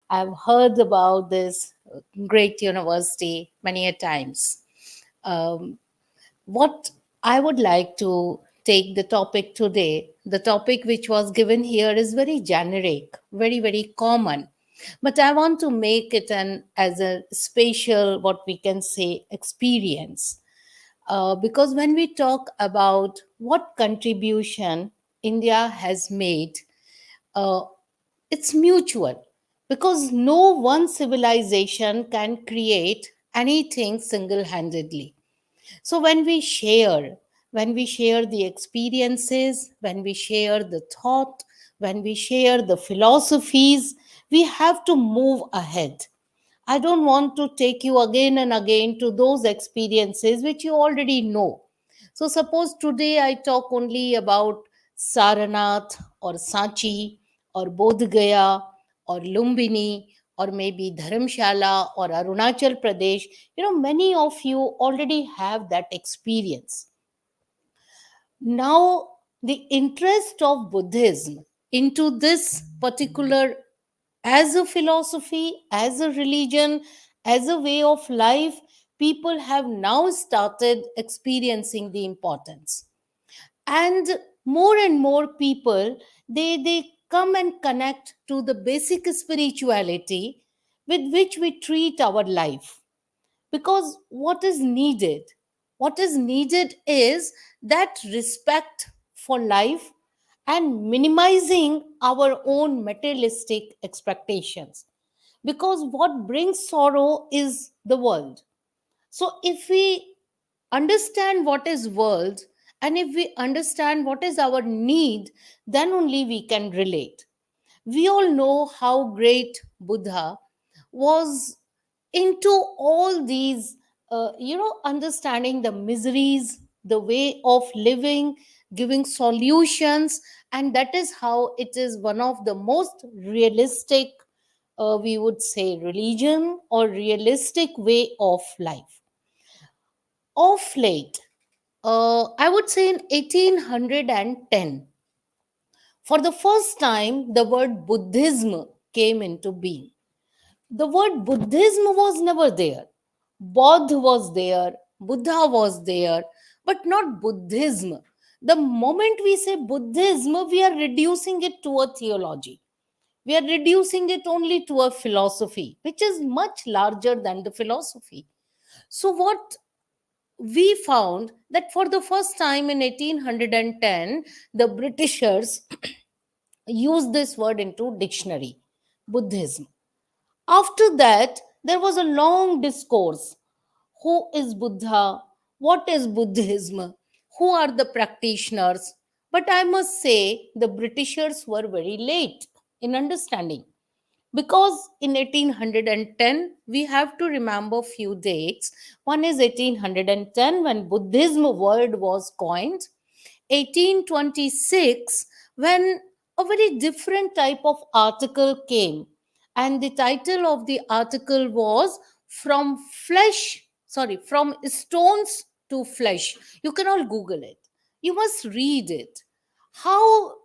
I've heard about this great university many a times. Um, what I would like to take the topic today, the topic which was given here is very generic, very, very common. But I want to make it an as a spatial, what we can say, experience. Because when we talk about what contribution India has made, uh, it's mutual because no one civilization can create anything single handedly. So when we share the experiences, when we share the thought, when we share the philosophies, we have to move ahead. I don't want to take you again and again to those experiences which you already know. So, suppose today I talk only about Saranath or Sanchi or Bodh Gaya or Lumbini or maybe Dharamshala or Arunachal Pradesh. Many of you already have that experience. Now, the interest of Buddhism into this particular, as a philosophy, as a religion, as a way of life, people have now started experiencing the importance. And more people, they come and connect to the basic spirituality with which we treat our life. Because what is needed is that respect for life and minimizing our own materialistic expectations, because what brings sorrow is the world. So if we understand what is world, and if we understand what is our need, then only we can relate. We all know how great Buddha was into all these, understanding the miseries, the way of living, giving solutions, and that is how it is one of the most realistic, we would say, religion or realistic way of life. Of late, I would say in 1810, for the first time, the word Buddhism came into being. The word Buddhism was never there. Bodh was there, Buddha was there, but not Buddhism. The moment we say Buddhism, we are reducing it to a theology. We are reducing it only to a philosophy, which is much larger than the philosophy. So, what we found that for the first time in 1810, the Britishers used this word into dictionary, Buddhism. After that, there was a long discourse. Who is Buddha? What is Buddhism? Who are the practitioners? But I must say, the Britishers were very late in understanding, because in 1810 we have to remember few dates. One is 1810 when Buddhism word was coined, 1826 when a very different type of article came, and the title of the article was from flesh sorry from stones to flesh. You can all google it, you must read it, how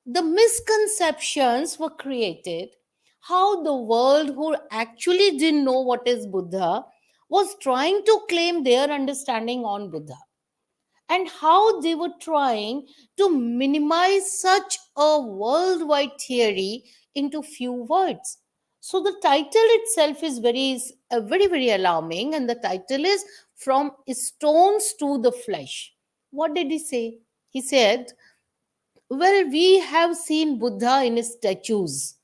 the misconceptions were created, how the world who actually didn't know what is Buddha was trying to claim their understanding on Buddha, and how they were trying to minimize such a worldwide theory into few words. So the title itself is very alarming, and the title is From Stones to the Flesh. What did he say? He said, well, we have seen Buddha in statues.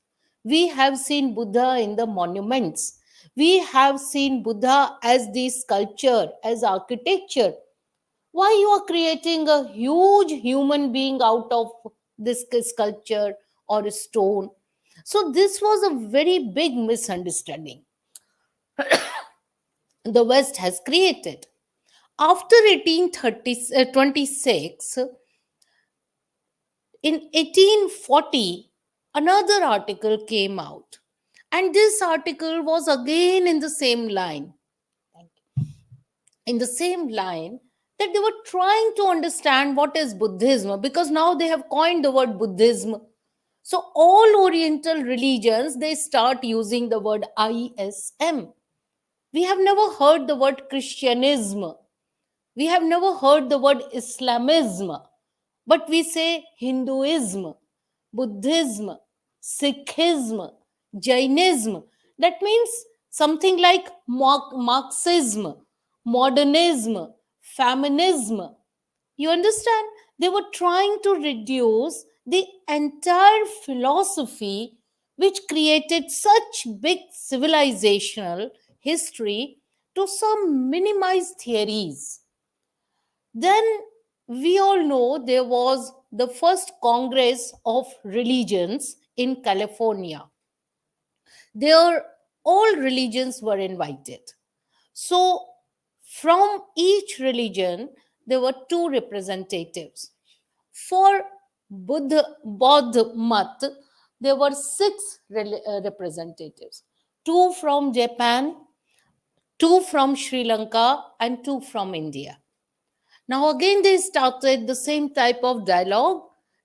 We have seen Buddha in the monuments. We have seen Buddha as the sculpture, as architecture. Why you are creating a huge human being out of this sculpture or stone? So this was a very big misunderstanding the West has created. After 1826, in 1840, another article came out. And this article was again in the same line. In the same line, that they were trying to understand what is Buddhism, because now they have coined the word Buddhism. So all Oriental religions, they start using the word ISM. We have never heard the word Christianism. We have never heard the word Islamism, but we say Hinduism, Buddhism, Sikhism, Jainism. That means something like Marxism, modernism, feminism. You understand? They were trying to reduce the entire philosophy which created such big civilizational history to some minimized theories. Then we all know there was the first Congress of Religions in California. There, all religions were invited. So, from each religion, there were two representatives. For Bodh Mat, there were six representatives, two from Japan, two from Sri Lanka, and two from India. Now, again, they started the same type of dialogue.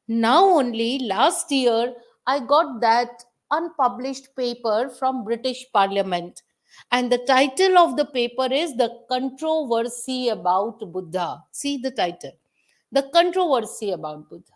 Now, only last year, I got that unpublished paper from British Parliament. And the title of the paper is The Controversy About Buddha. See the title. The Controversy About Buddha.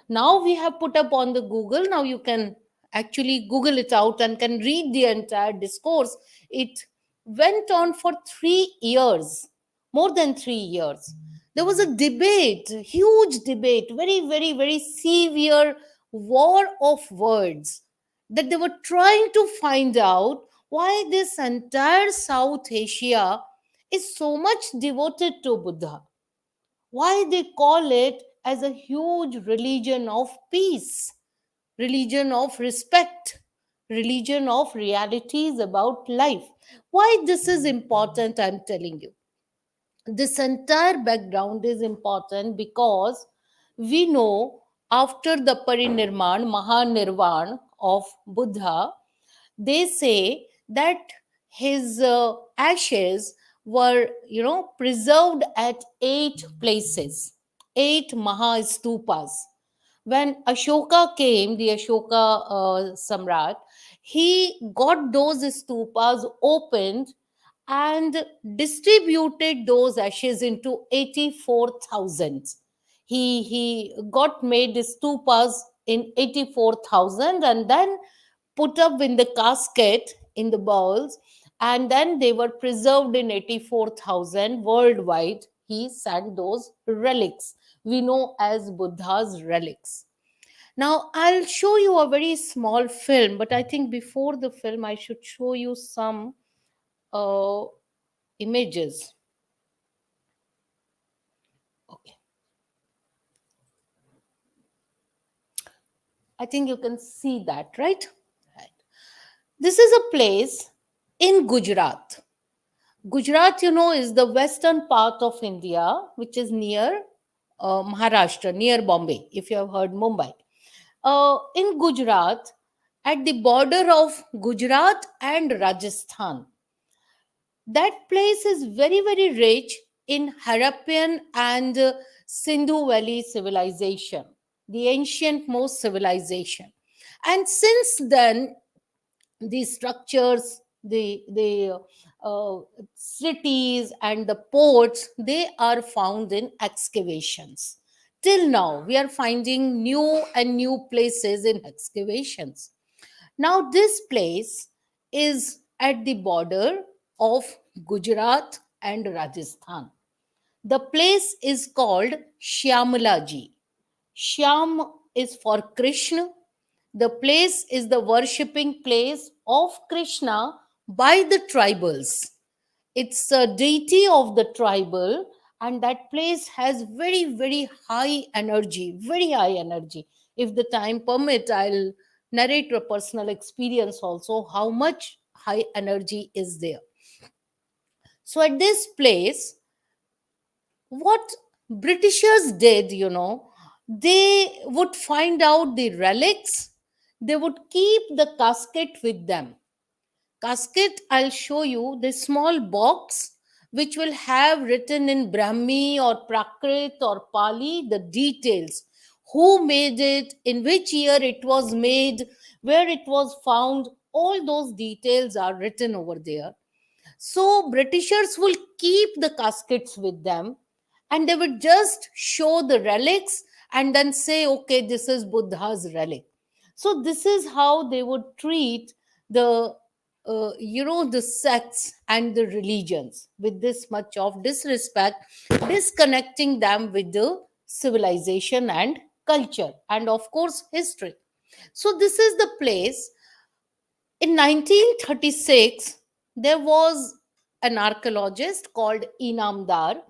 Now we have put up on the Google. Now you can actually Google it out and can read the entire discourse. It went on for 3 years, more than 3 years. There was a debate, huge debate, very, very, very severe war of words, that they were trying to find out why this entire South Asia is so much devoted to Buddha, why they call it as a huge religion of peace, religion of respect, religion of realities about life. Why this is important, I'm telling you. This entire background is important because we know after the parinirman, mahanirvan of Buddha, they say that his ashes were, preserved at 8 places, 8 mahastupas. When Ashoka came, the Ashoka Samrat, he got those stupas opened and distributed those ashes into 84,000. He got made stupas in 84,000 and then put up in the casket in the bowls, and then they were preserved in 84,000 worldwide. He sent those relics we know as Buddha's relics. Now, I'll show you a very small film, but I think before the film, I should show you some uh, images. Okay. I think you can see that, right? Right. This is a place in Gujarat. Gujarat, is the western part of India, which is near Maharashtra, near Bombay, if you have heard Mumbai. In Gujarat, at the border of Gujarat and Rajasthan, that place is very, very rich in Harappan and Sindhu Valley civilization, the ancient most civilization. And since then, the structures, the cities and the ports, they are found in excavations. Till now, we are finding new and new places in excavations. Now, this place is at the border of Gujarat and Rajasthan. The place is called Shyamalaji. Shyam is for Krishna. The place is the worshipping place of Krishna by the tribals. It's a deity of the tribal, and that place has very, very high energy, very high energy. If the time permit, I'll narrate a personal experience also how much high energy is there. So at this place, what Britishers did, they would find out the relics, they would keep the casket with them. Casket, I'll show you the small box which will have written in Brahmi or Prakrit or Pali the details. who made it, in which year it was made, where it was found. All those details are written over there. So Britishers will keep the caskets with them, and they would just show the relics and then say, okay, this is Buddha's relic. So this is how they would treat the the sects and the religions, with this much of disrespect, disconnecting them with the civilization and culture and of course history. So this is the place. In 1936, there was an archaeologist called Inamdar.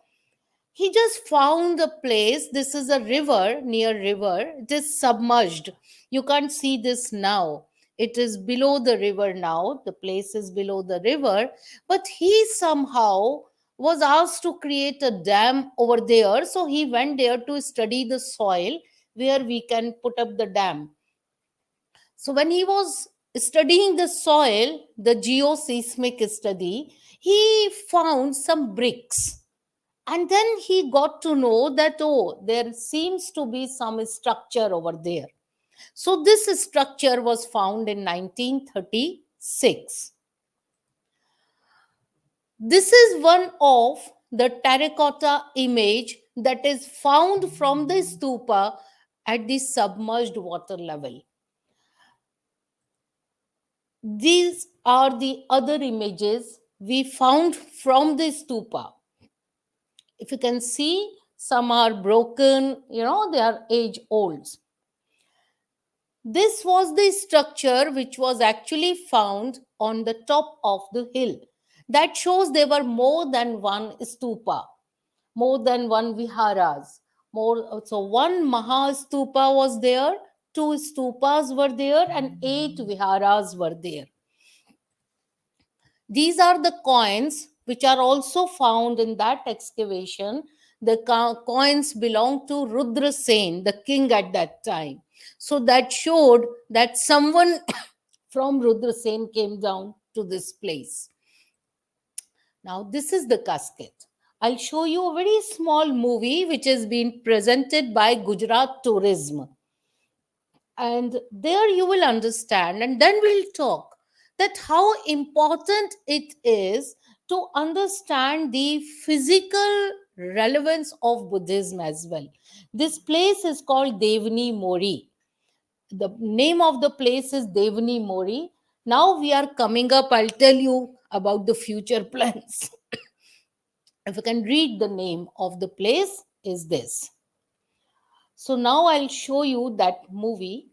He just found a place. This is a river, near river. It is submerged. You can't see this now. It is below the river now. The place is below the river. But he somehow was asked to create a dam over there. So he went there to study the soil where we can put up the dam. So when he was studying the soil, the geoseismic study, he found some bricks. And then he got to know that, oh, there seems to be some structure over there. So this structure was found in 1936. This is one of the terracotta image that is found from the stupa at the submerged water level. These are the other images we found from the stupa. If you can see, some are broken, they are age olds. This was the structure which was actually found on the top of the hill. That shows there were more than one stupa, more than one viharas. So one Maha stupa was there, two stupas were there, and 8 viharas were there. These are the coins which are also found in that excavation. The coins belong to Rudra Sen, the king at that time. So that showed that someone from Rudra Sen came down to this place. Now, this is the casket. I'll show you a very small movie which has been presented by Gujarat Tourism, and there you will understand, and then we'll talk that how important it is to understand the physical relevance of Buddhism as well. This place is called Devani Mori. The name of the place is Devani Mori. Now we are coming up, I'll tell you about the future plans. If you can read the name of the place, is this. So now I'll show you that movie.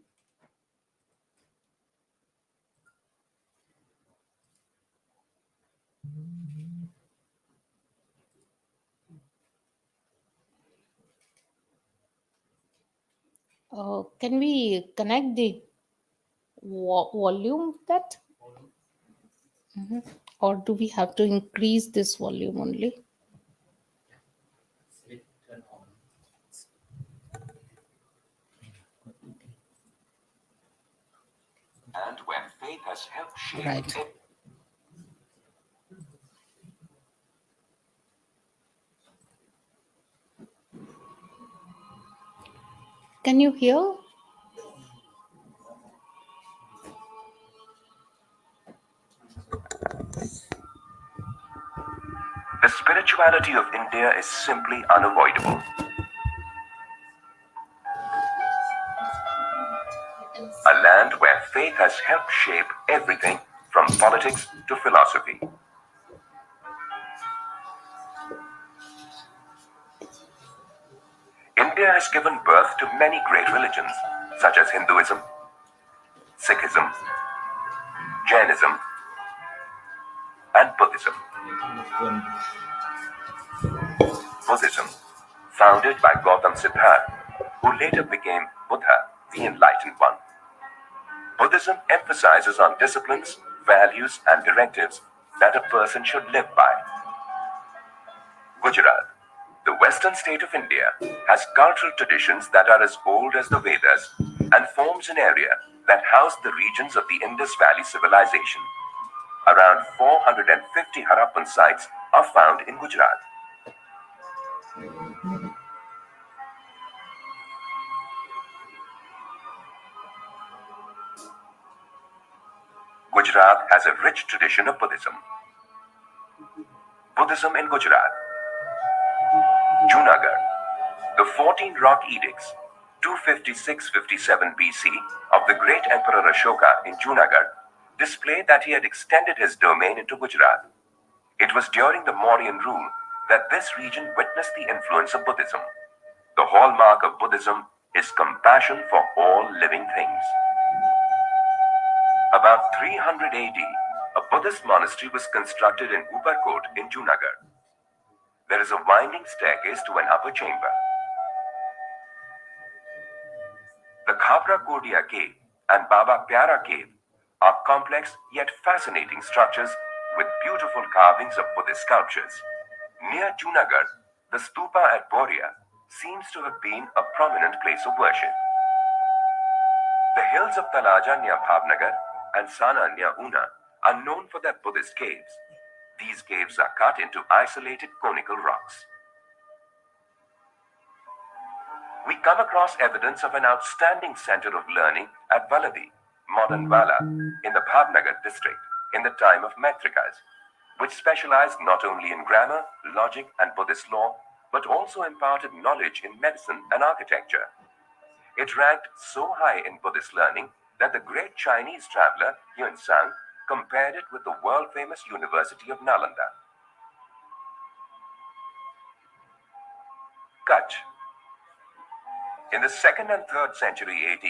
Can we connect the volume that? Mhm. Or do we have to increase this volume only? And where faith has helped shape right. Can you hear? The spirituality of India is simply unavoidable. A land where faith has helped shape everything from politics to philosophy. India has given birth to many great religions, such as Hinduism, Sikhism, Jainism, and Buddhism. Buddhism, founded by Gautam Siddhartha, who later became Buddha, the Enlightened One. Buddhism emphasizes on disciplines, values, and directives that a person should live by. Gujarat, the western state of India, has cultural traditions that are as old as the Vedas and forms an area that housed the regions of the Indus Valley civilization. Around 450 Harappan sites are found in Gujarat. Gujarat has a rich tradition of Buddhism. Buddhism in Gujarat. Junagadh. The 14 rock edicts, 256-57 BC, of the great Emperor Ashoka in Junagadh display that he had extended his domain into Gujarat. It was during the Mauryan rule that this region witnessed the influence of Buddhism. The hallmark of Buddhism is compassion for all living things. About 300 AD, a Buddhist monastery was constructed in Uparkot in Junagadh. There is a winding staircase to an upper chamber. The Khapra Kodia cave and Baba Pyara cave are complex yet fascinating structures with beautiful carvings of Buddhist sculptures. Near Junagadh, the stupa at Boria seems to have been a prominent place of worship. The hills of Talaja near Bhavnagar and Sana near Una are known for their Buddhist caves. These caves are cut into isolated conical rocks. We come across evidence of an outstanding center of learning at Vallabhi, modern Vala, in the Bhavnagar district, in the time of Maitrikas, which specialized not only in grammar, logic, and Buddhist law, but also imparted knowledge in medicine and architecture. It ranked so high in Buddhist learning that the great Chinese traveler Yuan Sang compared it with the world-famous University of Nalanda. Kutch. In the 2nd and 3rd century AD,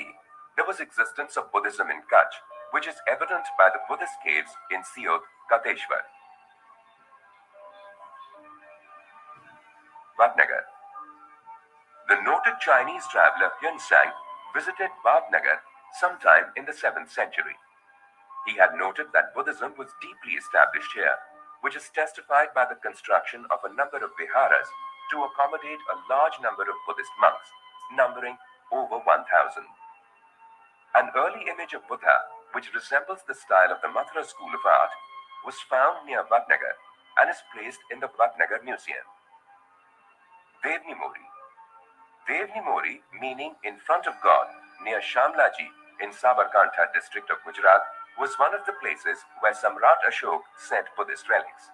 there was existence of Buddhism in Kutch, which is evident by the Buddhist caves in Siot, Kateshwar. Vadnagar. The noted Chinese traveler Yuan Sang visited Vadnagar sometime in the 7th century. He had noted that Buddhism was deeply established here, which is testified by the construction of a number of viharas to accommodate a large number of Buddhist monks, numbering over 1,000. An early image of Buddha, which resembles the style of the Mathura School of Art, was found near Vadnagar and is placed in the Vadnagar Museum. Devni Mori. Devni Mori, meaning in front of God, near Shamlaji in Sabarkantha district of Gujarat, was one of the places where Samrat Ashok sent Buddhist relics.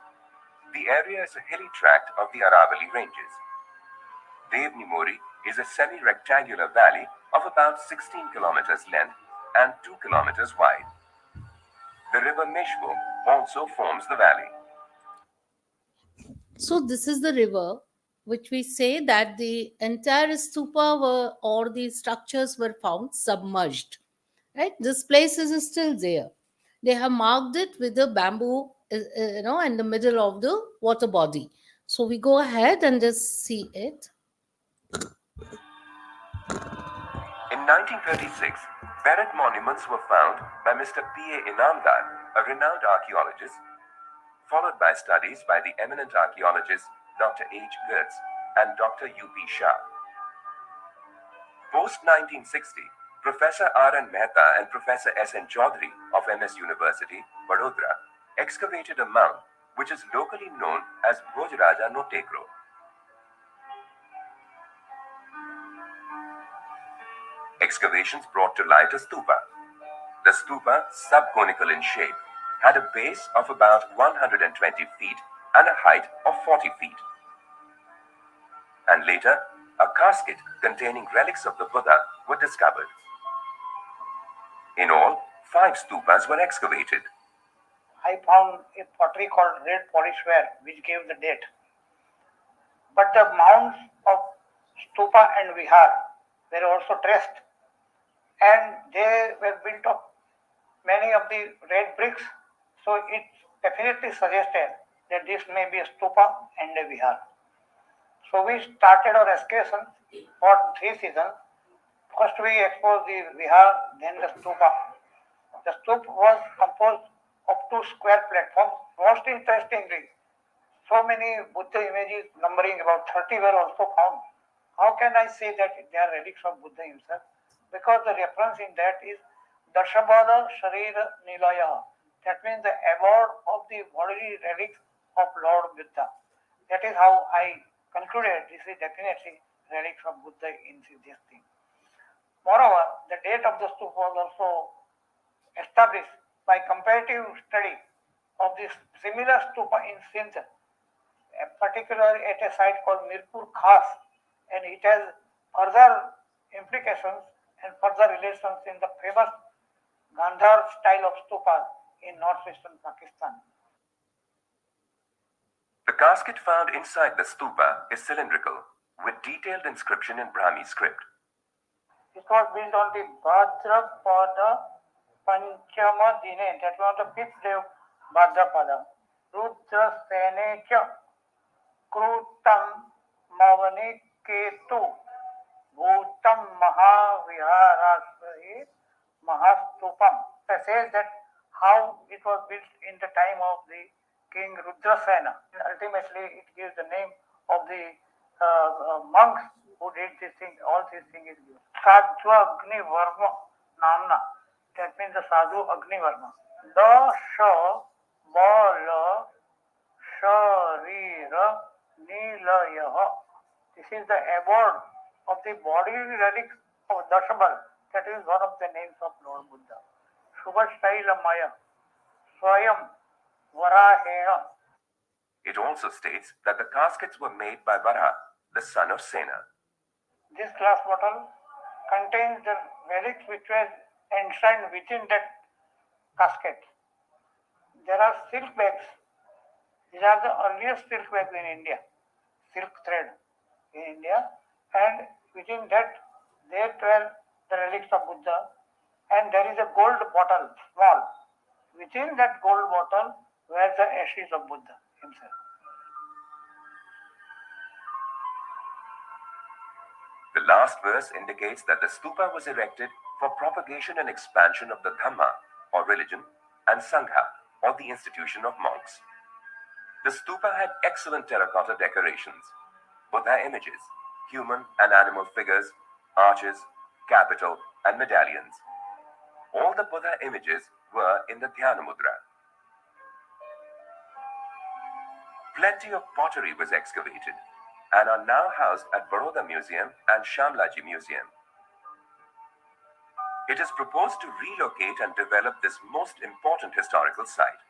The area is a hilly tract of the Aravalli ranges. Devni Mori is a semi-rectangular valley of about 16 kilometers length and 2 kilometers wide. The river Meshvo also forms the valley. So this is the river which we say that the entire stupa were, or the structures were found submerged. Right? This place is still there. They have marked it with the bamboo, in the middle of the water body. So we go ahead and just see it. In 1936, buried monuments were found by Mr. P.A. Inamdar, a renowned archaeologist, followed by studies by the eminent archaeologists Dr. H. Gertz and Dr. U.P. Shah. Post-1960, Professor R.N. Mehta and Professor S.N. Chaudhary of MS University, Vadodara, excavated a mound which is locally known as Bhojraja no Tekro. Excavations brought to light a stupa. The stupa, subconical in shape, had a base of about 120 feet and a height of 40 feet. And later, a casket containing relics of the Buddha were discovered. In all, 5 stupas were excavated. I found a pottery called red polishware which gave the date. But the mounds of stupa and vihar were also traced, and they were built of many of the red bricks. So it definitely suggested that this may be a stupa and a vihar. So we started our excavation for 3 seasons. First we exposed the vihar, then the stupa. The stupa was composed of 2 square platforms. Most interestingly, so many Buddha images numbering about 30 were also found. How can I say that they are relics of Buddha himself? Because the reference in that is Dashabada Sharira Nilaya. That means the award of the bodily relics of Lord Buddha. That is how I concluded this is definitely relics of Buddha in this thing. Moreover, the date of the stupa was also established by comparative study of this similar stupa in Sindh, particularly at a site called Mirpur Khas, and it has further implications and further relations in the famous Gandhar style of stupas in northwestern Pakistan. The casket found inside the stupa is cylindrical, with detailed inscription in Brahmi script. It was built on the Bhadrapada Panchama Dine, that was the fifth day of Bhadrapada. Rudra Sene Cha Krutam Mavani Ketu Bhutam Mahaviharasri Mahastupam. It says that how it was built in the time of the king Rudrasena. Ultimately, it gives the name of the monks who did this thing. All these things is given. Sadhu Agni Varma Namna. That means the Sadhu Agni Varma. The Sha Bala Sharira Nilayah. This is the award of the bodily relics of Dashabal. That is one of the names of Lord Buddha. Shubhashailamaya Swayam Varahena. It also states that the caskets were made by Vara, the son of Sena. This glass bottle contains the relics which were enshrined within that casket. There are silk bags. These are the earliest silk bags in India, silk thread in India, and within that there were the relics of Buddha, and there is a gold bottle, small. Within that gold bottle were the ashes of Buddha himself. The last verse indicates that the stupa was erected for propagation and expansion of the Dhamma, or religion, and Sangha, or the institution of monks. The stupa had excellent terracotta decorations, Buddha images, human and animal figures, arches, capital, and medallions. All the Buddha images were in the Dhyana Mudra. Plenty of pottery was excavated and are now housed at Baroda Museum and Shamlaji Museum. It is proposed to relocate and develop this most important historical site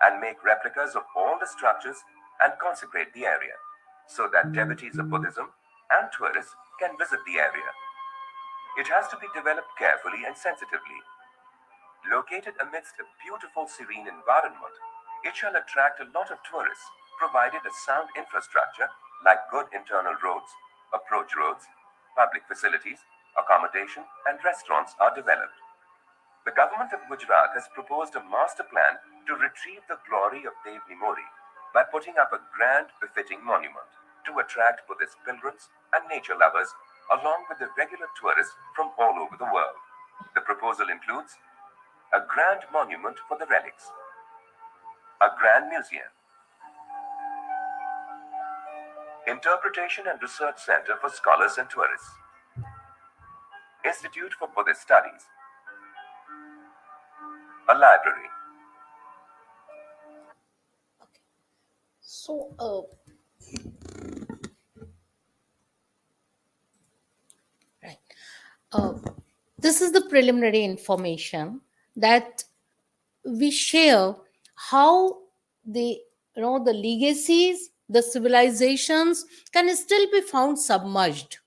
and make replicas of all the structures and consecrate the area so that devotees of Buddhism and tourists can visit the area. It has to be developed carefully and sensitively. Located amidst a beautiful serene environment, it shall attract a lot of tourists, provided a sound infrastructure like good internal roads, approach roads, public facilities, accommodation, and restaurants are developed. The government of Gujarat has proposed a master plan to retrieve the glory of Dev Nimori by putting up a grand, befitting monument to attract Buddhist pilgrims and nature lovers, along with the regular tourists from all over the world. The proposal includes a grand monument for the relics, a grand museum, interpretation and research center for scholars and tourists, institute for Buddhist studies, a library. So, right. Uh, this is the preliminary information that we share how the the legacies, the civilizations can still be found submerged,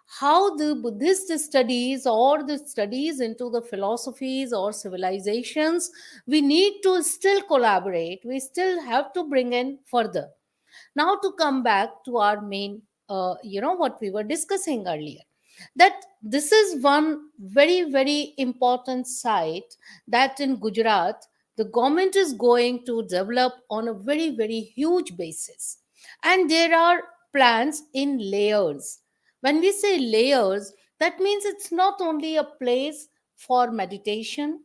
how the Buddhist studies or the studies into the philosophies or civilizations, we need to still collaborate, we still have to bring in further. Now to come back to our main what we were discussing earlier, that this is one very very important site that in Gujarat the government is going to develop on a very very huge basis, and there are plans in layers. When we say layers, that means it's not only a place for meditation,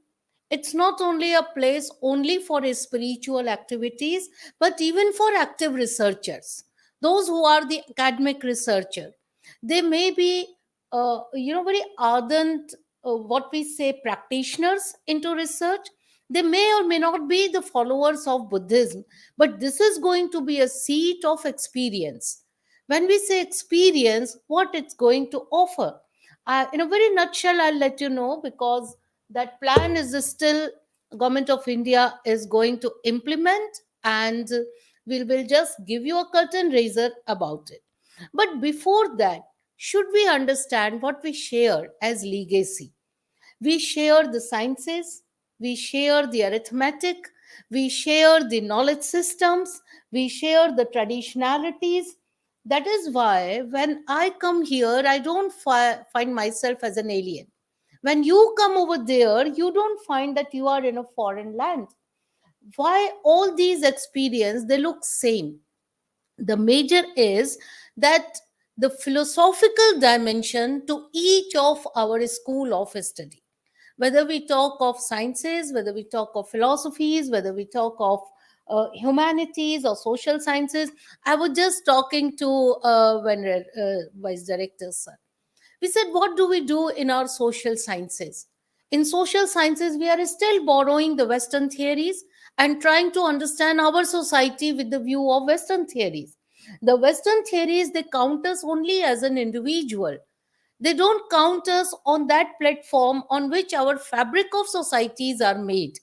it's not only a place only for spiritual activities, but even for active researchers, those who are the academic researcher. They may be very ardent, what we say, practitioners into research. They may or may not be the followers of Buddhism, but this is going to be a seat of experience. When we say experience, what it's going to offer, in a very nutshell, I'll let you know, because that plan is still Government of India is going to implement, and we will just give you a curtain raiser about it. But before that, should we understand what we share as legacy? We share the sciences, we share the arithmetic, we share the knowledge systems, we share the traditionalities. That is why when I come here, I don't find myself as an alien. When you come over there, you don't find that you are in a foreign land. Why all these experience they look same? The major is that the philosophical dimension to each of our school of study, whether we talk of sciences, whether we talk of philosophies, whether we talk of humanities or social sciences. I was just talking to when vice director sir, we said, what do we do in our social sciences? In social sciences, we are still borrowing the Western theories and trying to understand our society with the view of Western theories. The Western theories, they count us only as an individual. They don't count us on that platform on which our fabric of societies are made.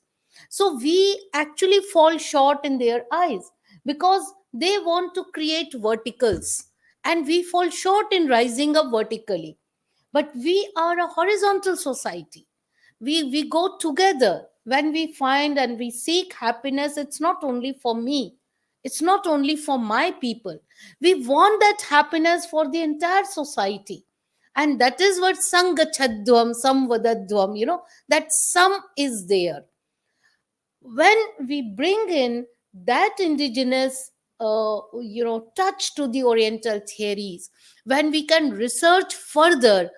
So we actually fall short in their eyes because they want to create verticals, and we fall short in rising up vertically. But we are a horizontal society. We go together. When we find and we seek happiness, it's not only for me, it's not only for my people. We want that happiness for the entire society. And that is what sangachadvam samvadadvam, that some is there. When we bring in that indigenous touch to the oriental theories, when we can research further,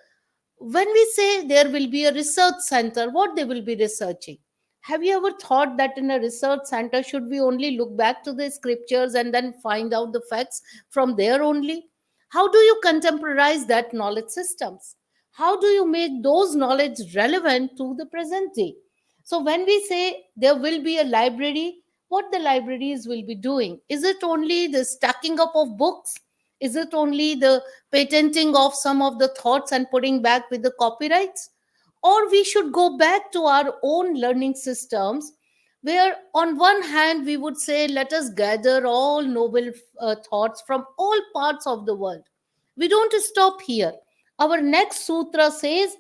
when we say there will be a research center, what they will be researching? Have you ever thought that in a research center, should we only look back to the scriptures and then find out the facts from there only? How do you contemporize that knowledge systems? How do you make those knowledge relevant to the present day? So when we say there will be a library, what the libraries will be doing? Is it only the stacking up of books? Is it only the patenting of some of the thoughts and putting back with the copyrights? Or we should go back to our own learning systems, where on one hand we would say, let us gather all noble thoughts from all parts of the world. We don't stop here. Our next sutra says,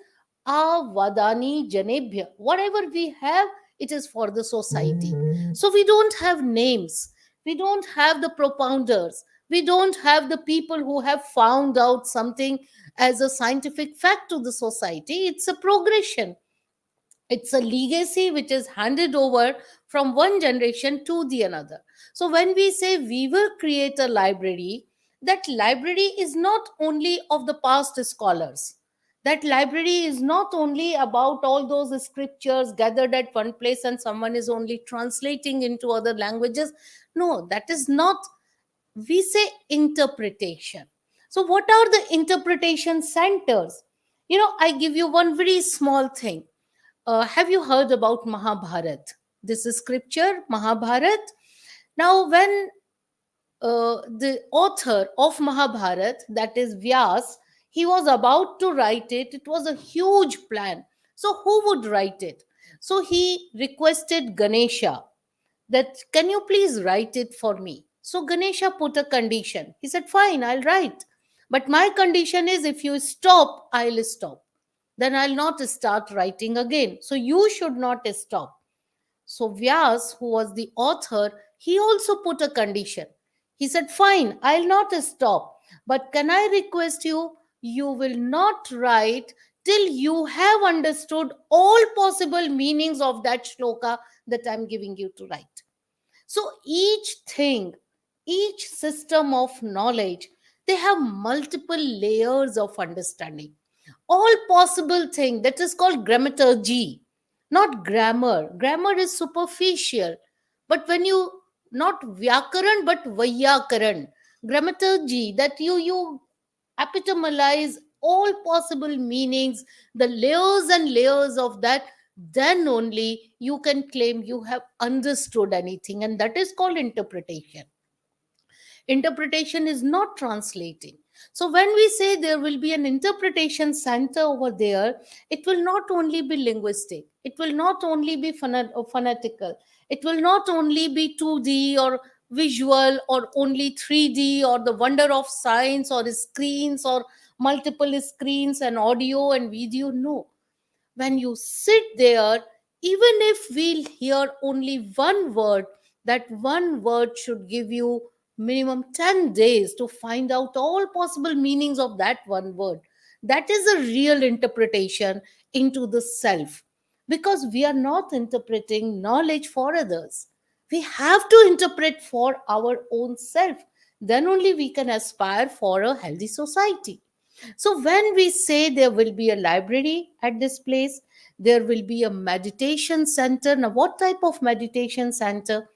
a vadani janebhya, whatever we have, it is for the society. So we don't have names, we don't have the propounders, we don't have the people who have found out something as a scientific fact to the society. It's a progression, it's a legacy which is handed over from one generation to the another. So when we say we will create a library, that library is not only of the past scholars, that library is not only about all those scriptures gathered at one place and someone is only translating into other languages. No, that is not. We say interpretation. So what are the interpretation centers? I give you one very small thing. Have you heard about Mahabharat? This is scripture, Mahabharat. Now, when the author of Mahabharat, that is Vyas, he was about to write it, it was a huge plan. So, who would write it? So, he requested Ganesha that, can you please write it for me? So, Ganesha put a condition. He said, fine, I'll write. But my condition is, if you stop, I'll stop, then I'll not start writing again. So you should not stop. So Vyas, who was the author, he also put a condition. He said, fine, I'll not stop. But can I request you, you will not write till you have understood all possible meanings of that shloka that I'm giving you to write. So each thing, each system of knowledge, they have multiple layers of understanding. All possible thing, that is called grammaturgy, not grammar. Grammar is superficial. But when you, not vyakaran, but vayakaran, grammaturgy, that you epitomize all possible meanings, the layers and layers of that, then only you can claim you have understood anything, and that is called interpretation. Interpretation is not translating. So when we say there will be an interpretation center over there, it will not only be linguistic, it will not only be phonetical, it will not only be 2D or visual or only 3D or the wonder of science or screens or multiple screens and audio and video. No, when you sit there, even if we'll hear only one word, that one word should give you minimum 10 days to find out all possible meanings of that one word. That is a real interpretation into the self, because we are not interpreting knowledge for others. We have to interpret for our own self. Then only we can aspire for a healthy society. So, when we say there will be a library at this place, there will be a meditation center. Now, what type of meditation center?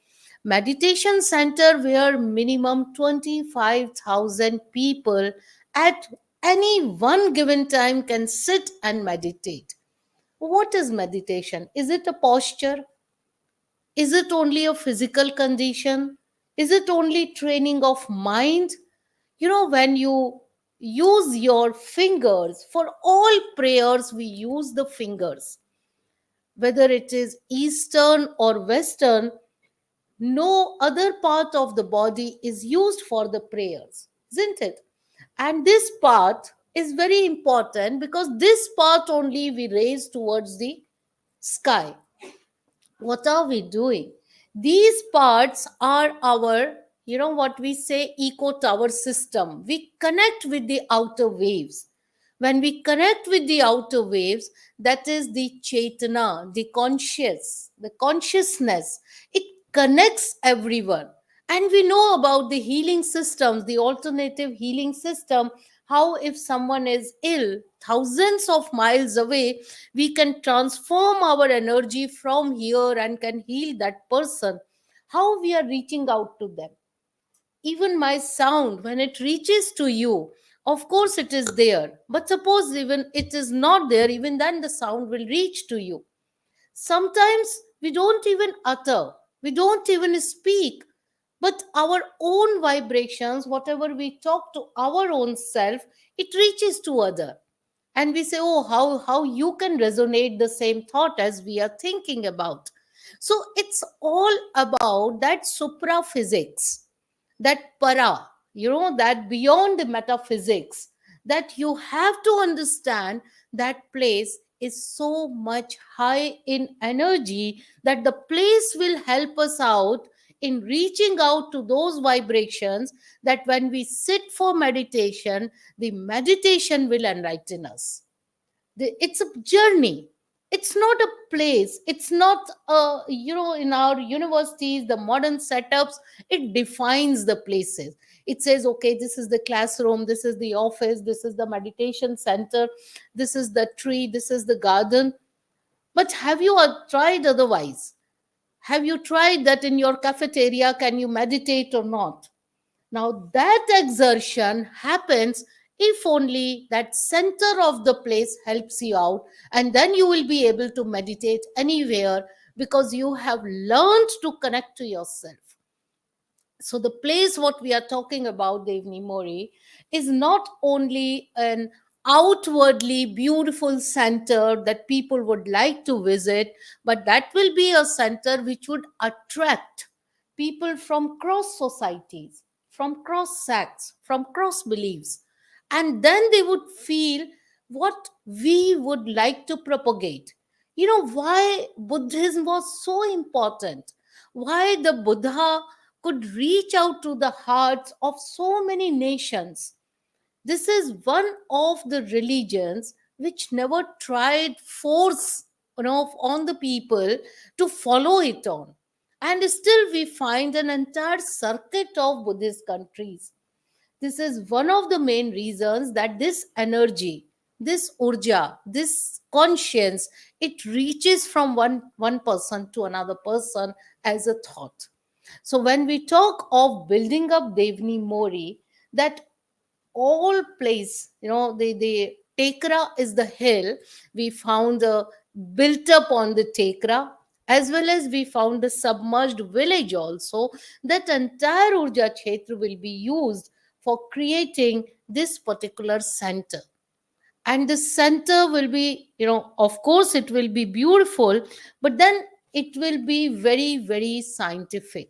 Meditation center where minimum 25,000 people at any one given time can sit and meditate. What is meditation? Is it a posture? Is it only a physical condition? Is it only training of mind? When you use your fingers for all prayers, we use the fingers, whether it is eastern or western. No other part of the body is used for the prayers, isn't it? And this part is very important because this part only we raise towards the sky. What are we doing? These parts are our, what we say, eco tower system. We connect with the outer waves. When we connect with the outer waves, that is the chetana, the consciousness. It connects everyone. And we know about the healing systems, the alternative healing system, how if someone is ill thousands of miles away, we can transform our energy from here and can heal that person. How we are reaching out to them. Even my sound, when it reaches to you, of course it is there, but suppose even it is not there, even then the sound will reach to you. Sometimes we don't even utter, we don't even speak, but our own vibrations, whatever we talk to our own self, it reaches to other. And we say, oh, how you can resonate the same thought as we are thinking about. So it's all about that supra physics, that para, that beyond the metaphysics, that you have to understand that place is so much high in energy that the place will help us out in reaching out to those vibrations, that when we sit for meditation, the meditation will enlighten us. It's a journey. It's not a place. It's not in our universities, the modern setups, it defines the places. It says, okay, this is the classroom, this is the office, this is the meditation center, this is the tree, this is the garden. But have you tried otherwise? Have you tried that in your cafeteria? Can you meditate or not? Now, that exertion happens if only that center of the place helps you out, and then you will be able to meditate anywhere because you have learned to connect to yourself. So the place what we are talking about, Devni Mori, is not only an outwardly beautiful center that people would like to visit, but that will be a center which would attract people from cross societies, from cross sects, from cross beliefs. And then they would feel what we would like to propagate. Why Buddhism was so important, why the Buddha could reach out to the hearts of so many nations. This is one of the religions which never tried force on the people to follow it on. And still we find an entire circuit of Buddhist countries. This is one of the main reasons that this energy, this urja, this conscience, it reaches from one person to another person as a thought. So when we talk of building up Devni Mori, that all place, the Tekra is the hill. We found built up on the Tekra, As well as we found a submerged village also. That entire Urja Kshetra will be used for creating this particular center. And the center will be, of course it will be beautiful, but then it will be very, very scientific.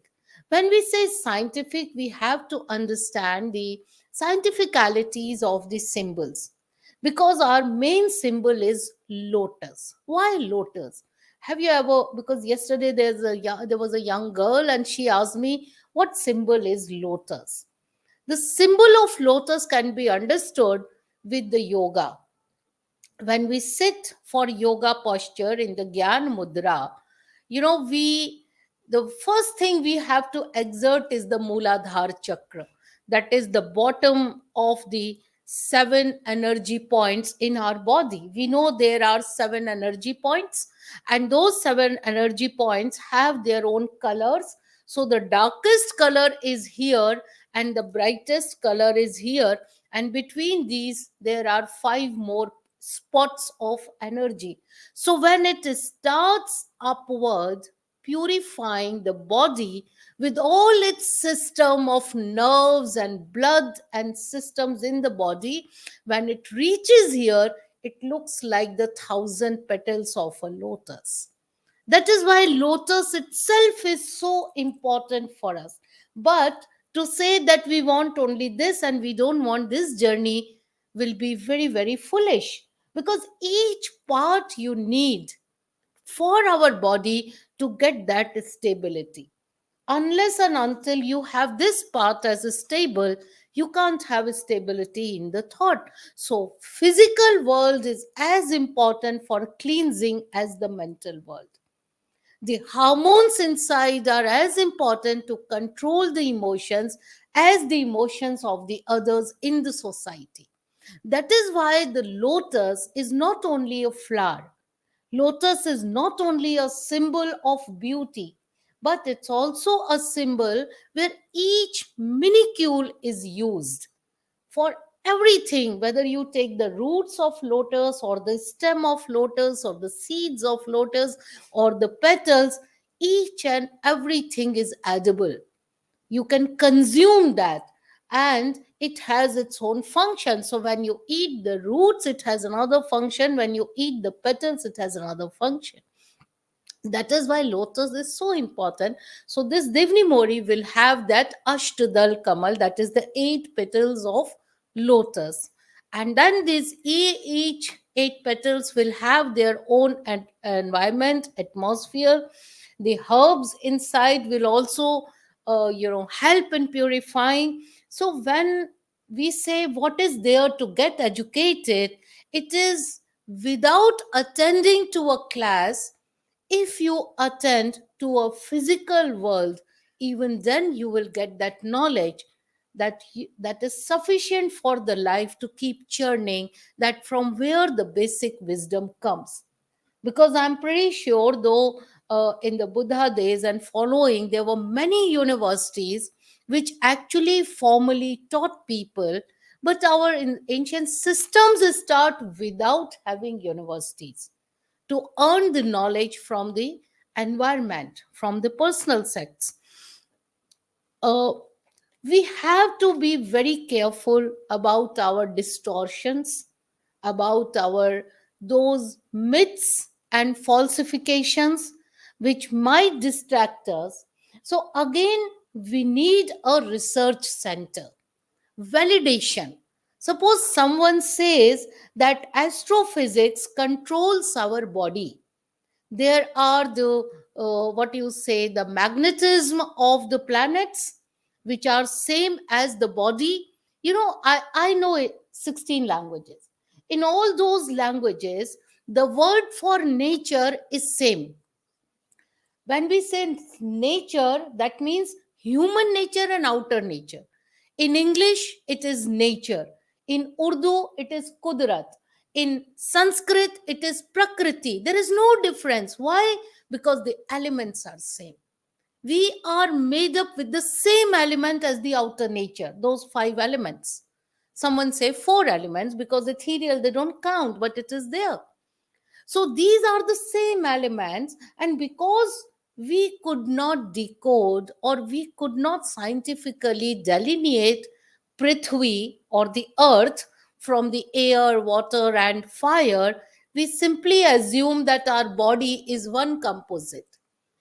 When we say scientific, we have to understand the scientificalities of the symbols, because our main symbol is lotus. Why lotus? Have you ever, because yesterday there was a young girl and she asked me what symbol is lotus. The symbol of lotus can be understood with the yoga. When we sit for yoga posture in the Gyan Mudra, we the first thing we have to exert is the Mooladhar Chakra. That is the bottom of the seven energy points in our body. We know there are seven energy points, and those seven energy points have their own colors. So the darkest color is here, and the brightest color is here, and between these there are five more spots of energy. So when it starts upward, purifying the body with all its system of nerves and blood and systems in the body, when it reaches here, it looks like the thousand petals of a lotus. That is why lotus itself is so important for us. But to say that we want only this and we don't want this journey will be very, very foolish, because each part you need for our body to get that stability. Unless and until you have this path as a stable, you can't have a stability in the thought. So physical world is as important for cleansing as the mental world. The hormones inside are as important to control the emotions as the emotions of the others in the society. That is why the lotus is not only a flower. Lotus is not only a symbol of beauty, but it's also a symbol where each minuscule is used for everything. Whether you take the roots of lotus or the stem of lotus or the seeds of lotus or the petals, each and everything is edible. You can consume that, and it has its own function. So when you eat the roots, it has another function. When you eat the petals, it has another function. That is why lotus is so important. So this Divni Mori will have that Ashtadal Kamal, that is the eight petals of lotus. And then these each eight petals will have their own environment, atmosphere. The herbs inside will also help in purifying. So when we say what is there to get educated, it is without attending to a class. If you attend to a physical world, even then you will get that knowledge that is sufficient for the life to keep churning, that from where the basic wisdom comes. Because I'm pretty sure, though, in the Buddha days and following, there were many universities which actually formally taught people, but our ancient systems start without having universities to earn the knowledge from the environment, from the personal sects. Uh, we have to be very careful about our distortions, about our those myths and falsifications which might distract us. So again, we need a research center. Validation. Suppose someone says that astrophysics controls our body. There are the what you say, the magnetism of the planets, which are same as the body. I know 16 languages. In all those languages, the word for nature is same. When we say nature, that means human nature and outer nature. In English, it is nature. In Urdu, it is Kudrat. In Sanskrit, it is Prakriti. There is no difference. Why? Because the elements are same. We are made up with the same element as the outer nature, those five elements. Someone say four elements because ethereal, they don't count, but it is there. So these are the same elements, and because we could not decode or we could not scientifically delineate Prithvi or the earth from the air, water, and fire, we simply assume that our body is one composite.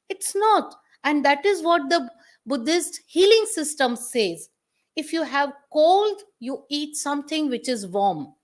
It's not. And that is what the Buddhist healing system says. If you have cold, you eat something which is warm.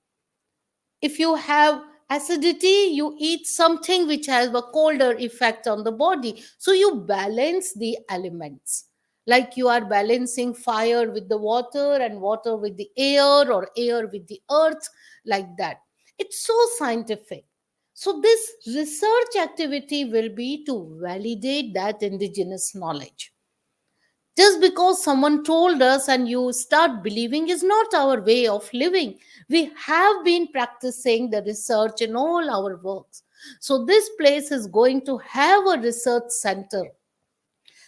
If you have acidity, you eat something which has a colder effect on the body. So you balance the elements, like you are balancing fire with the water and water with the air or air with the earth, like that. It's so scientific. So this research activity will be to validate that indigenous knowledge. Just because someone told us and you start believing is not our way of living. We have been practicing the research in all our works. So this place is going to have a research center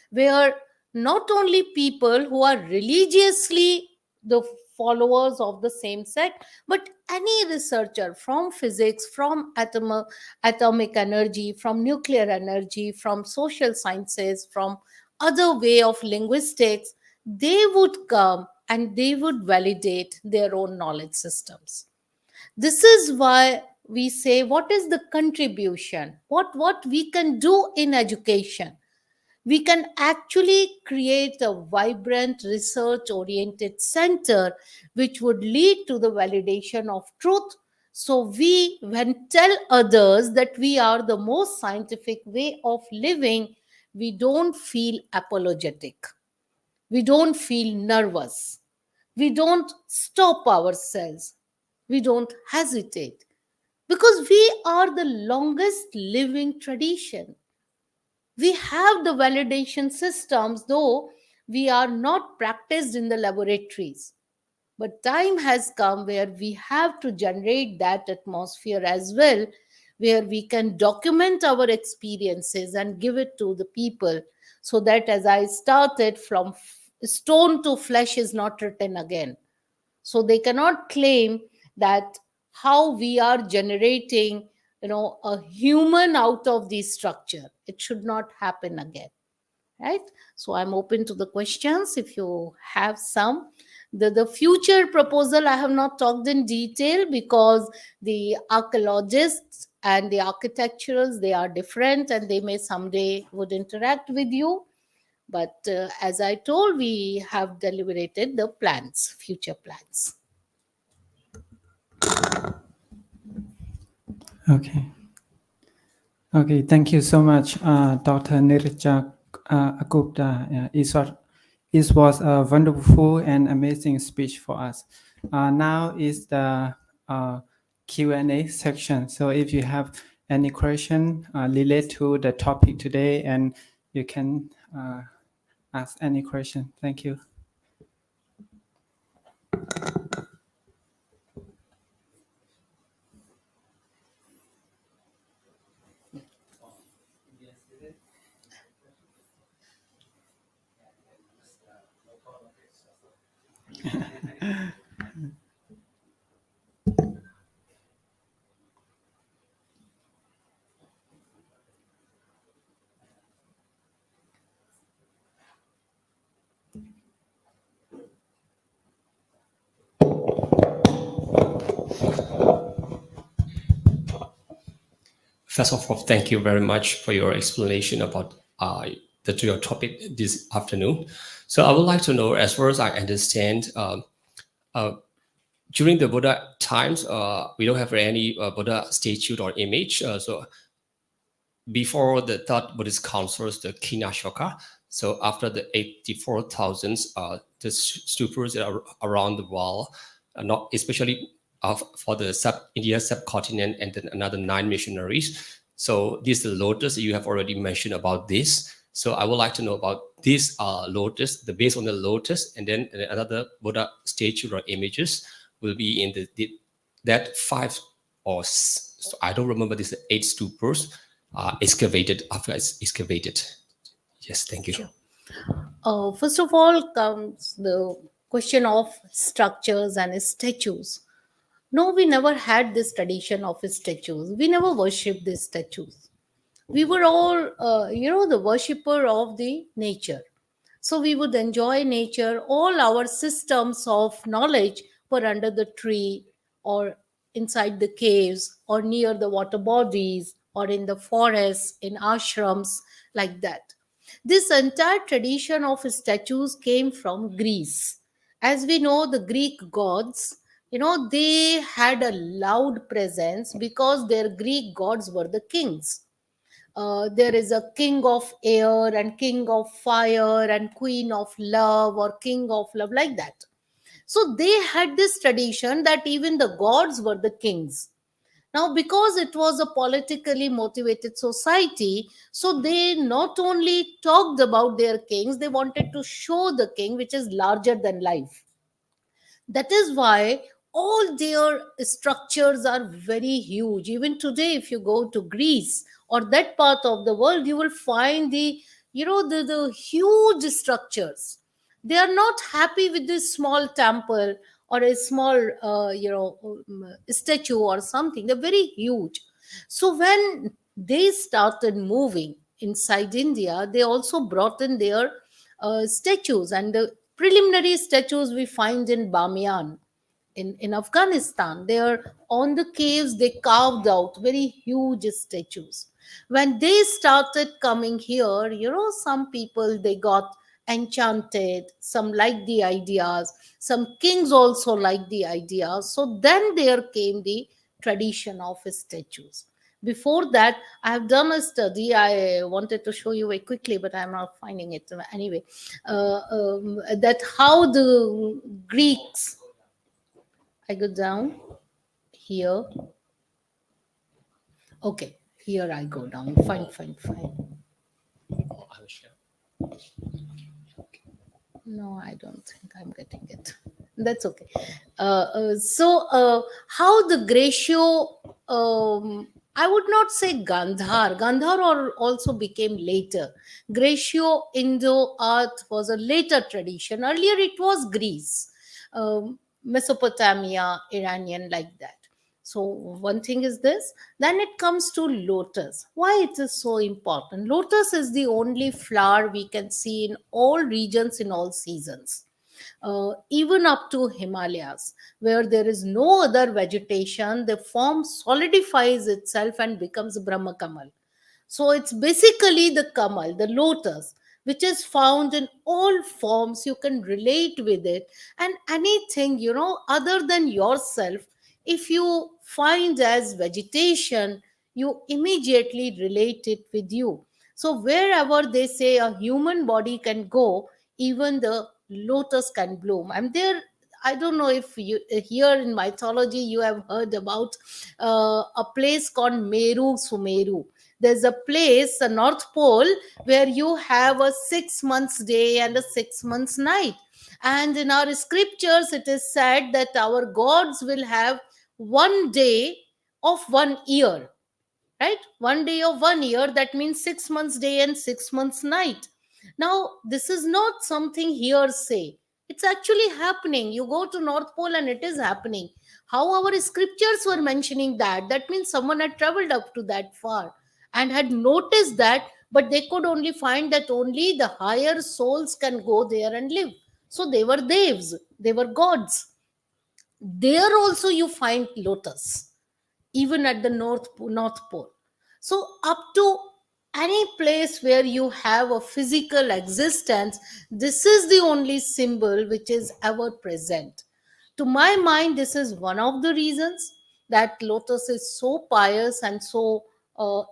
where not only people who are religiously the followers of the same sect, but any researcher from physics, from atomic energy, from nuclear energy, from social sciences, from other way of linguistics, they would come and they would validate their own knowledge systems. This is why we say, what is the contribution, what we can do in education? We can actually create a vibrant research oriented center which would lead to the validation of truth. So we when tell others that we are the most scientific way of living, we don't feel apologetic, we don't feel nervous, we don't stop ourselves, we don't hesitate, because we are the longest living tradition. We have the validation systems, though we are not practiced in the laboratories. But time has come where we have to generate that atmosphere as well, where we can document our experiences and give it to the people, so that, as I started, from stone to flesh is not written again. So they cannot claim that how we are generating, a human out of the structure. It should not happen again, right? So I'm open to the questions if you have some. The future proposal I have not talked in detail, because the archaeologists and the architecturals, they are different and they may someday would interact with you. But as I told, we have deliberated the plans, future plans. Okay. Okay. Thank you so much, Dr. Neerja Gupta. It was a wonderful and amazing speech for us. Now is the Q&A section. So if you have any question related to the topic today, and you can ask any question. Thank you. First of all, thank you very much for your explanation about your topic this afternoon. So I would like to know, as far as I understand, uh, during the Buddha times, we don't have any Buddha statue or image. So before the third Buddhist councils, the Kinashoka, so after the 84,000, the stupas that are around the world, not especially for the India subcontinent, and then another 9 missionaries. So this is the lotus. You have already mentioned about this. So I would like to know about this lotus, the base on the lotus, and then another Buddha statue or images will be in that 5 or so I don't remember this 8 stupas excavated after it's excavated. Yes, thank you. Sure. First of all comes the question of structures and statues. No, we never had this tradition of statues. We never worshipped these statues. We were all, the worshipper of the nature. So we would enjoy nature. All our systems of knowledge were under the tree, or inside the caves, or near the water bodies, or in the forests, in ashrams, like that. This entire tradition of statues came from Greece. As we know, the Greek gods, they had a loud presence because their Greek gods were the kings. There is a king of air and king of fire and queen of love or king of love, like that. So they had this tradition that even the gods were the kings. Now, because it was a politically motivated society, so they not only talked about their kings, they wanted to show the king which is larger than life. That is why all their structures are very huge. Even today, if you go to Greece or that part of the world, you will find the huge structures. They are not happy with this small temple or a small statue or something. They're very huge. So when they started moving inside India, they also brought in their statues, and the preliminary statues we find in Bamiyan in Afghanistan. There on the caves, they carved out very huge statues. When they started coming here, some people they got enchanted, some liked the ideas, some kings also liked the ideas. So then there came the tradition of statues. Before that, I have done a study. I wanted to show you very quickly, but I'm not finding it anyway. That how the Greeks, I go down here. Okay, here I go down. Fine, fine, fine. Oh, I will share. No, I don't think I'm getting it. That's okay. So, how the Gratio, I would not say Gandhar. Gandhar also became later. Gratio Indo art was a later tradition. Earlier, it was Greece, Mesopotamia, Iranian, like that. So one thing is this. Then it comes to lotus. Why it is so important? Lotus is the only flower we can see in all regions in all seasons. Even up to Himalayas, where there is no other vegetation, the form solidifies itself and becomes Brahma Kamal. So it's basically the Kamal, the lotus, which is found in all forms. You can relate with it, and anything, other than yourself, if you find as vegetation, you immediately relate it with you. So wherever they say a human body can go, even the lotus can bloom. And there, I don't know if you here in mythology you have heard about a place called Meru Sumeru. There's a place, a North Pole, where you have a 6 months day and a 6 months night. And in our scriptures it is said that our gods will have one day of 1 year, right? One day of 1 year, that means 6 months day and 6 months night. Now this is not something hearsay. It's actually happening. You go to North Pole and it is happening. How our scriptures were mentioning that, that means someone had traveled up to that far and had noticed that, but they could only find that only the higher souls can go there and live. So they were devs, they were gods. There also you find lotus, even at the North Pole. So up to any place where you have a physical existence, this is the only symbol which is ever present. To my mind, this is one of the reasons that lotus is so pious and so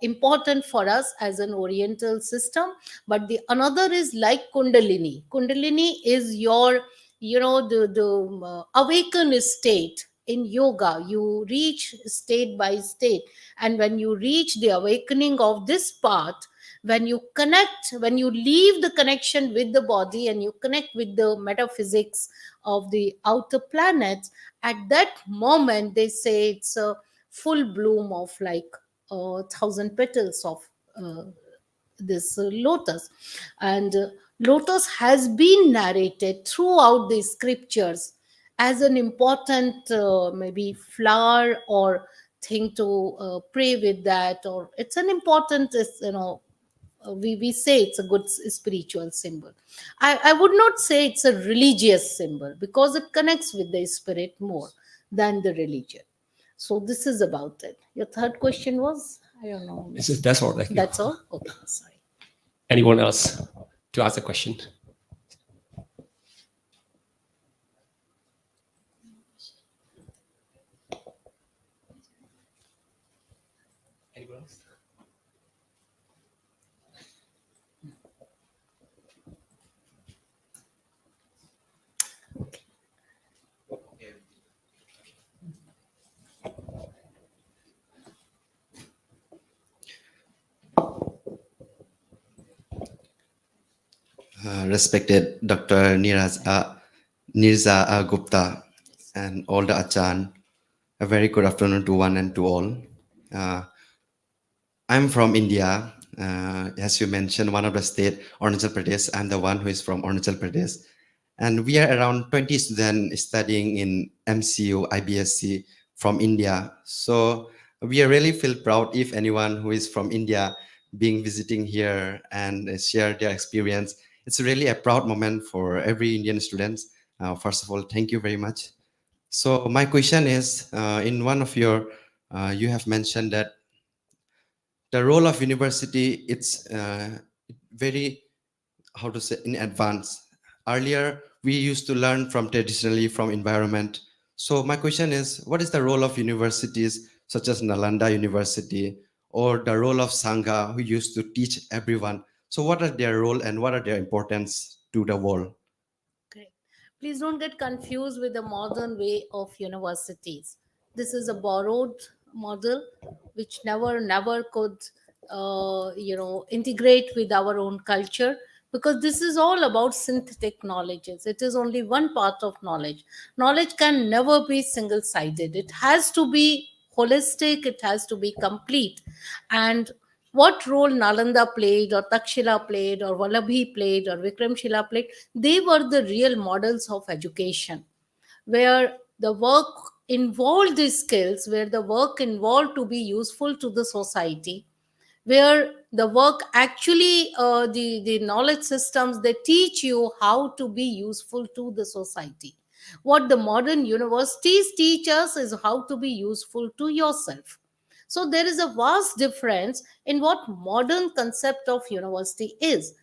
important for us as an oriental system. But the another is like Kundalini is your, the awakened state. In yoga you reach state by state, and when you reach the awakening of this path, when you connect, when you leave the connection with the body and you connect with the metaphysics of the outer planets, at that moment they say it's a full bloom of like 1,000 petals of this lotus. And lotus has been narrated throughout the scriptures as an important maybe flower or thing to pray with that, or it's an important we say it's a good spiritual symbol. I would not say it's a religious symbol because it connects with the spirit more than the religion. So this is about it. Your third question was, I don't know. That's all. Thank you. That's all. Okay, sorry. Anyone else to ask a question? Anyone else? Respected Dr. Neerja A Gupta and all the Achan, a very good afternoon to one and to all. Uh, I'm from India. As you mentioned, one of the state, Arunachal Pradesh. I'm the one who is from Arunachal Pradesh. And we are around 20 students studying in MCU, IBSC from India. So we really feel proud if anyone who is from India being visiting here and share their experience. It's really a proud moment for every Indian students. First of all, thank you very much. So my question is, in one of your, you have mentioned that the role of university, it's very, how to say, in advance. Earlier we used to learn from traditionally from environment. So my question is, what is the role of universities such as Nalanda University, or the role of Sangha who used to teach everyone? So what are their role and what are their importance to the world? Correct. Please don't get confused with the modern way of universities. This is a borrowed model which never could, integrate with our own culture, because this is all about synthetic knowledges. It is only one part of knowledge. Knowledge can never be single sided, it has to be holistic, it has to be complete. And what role Nalanda played, or Takshila played, or Vallabhi played, or Vikramshila played, they were the real models of education, where the work involved these skills, where the work involved to be useful to the society, where the work actually, the knowledge systems, they teach you how to be useful to the society. What the modern universities teach us is how to be useful to yourself. So there is a vast difference in what modern concept of university is.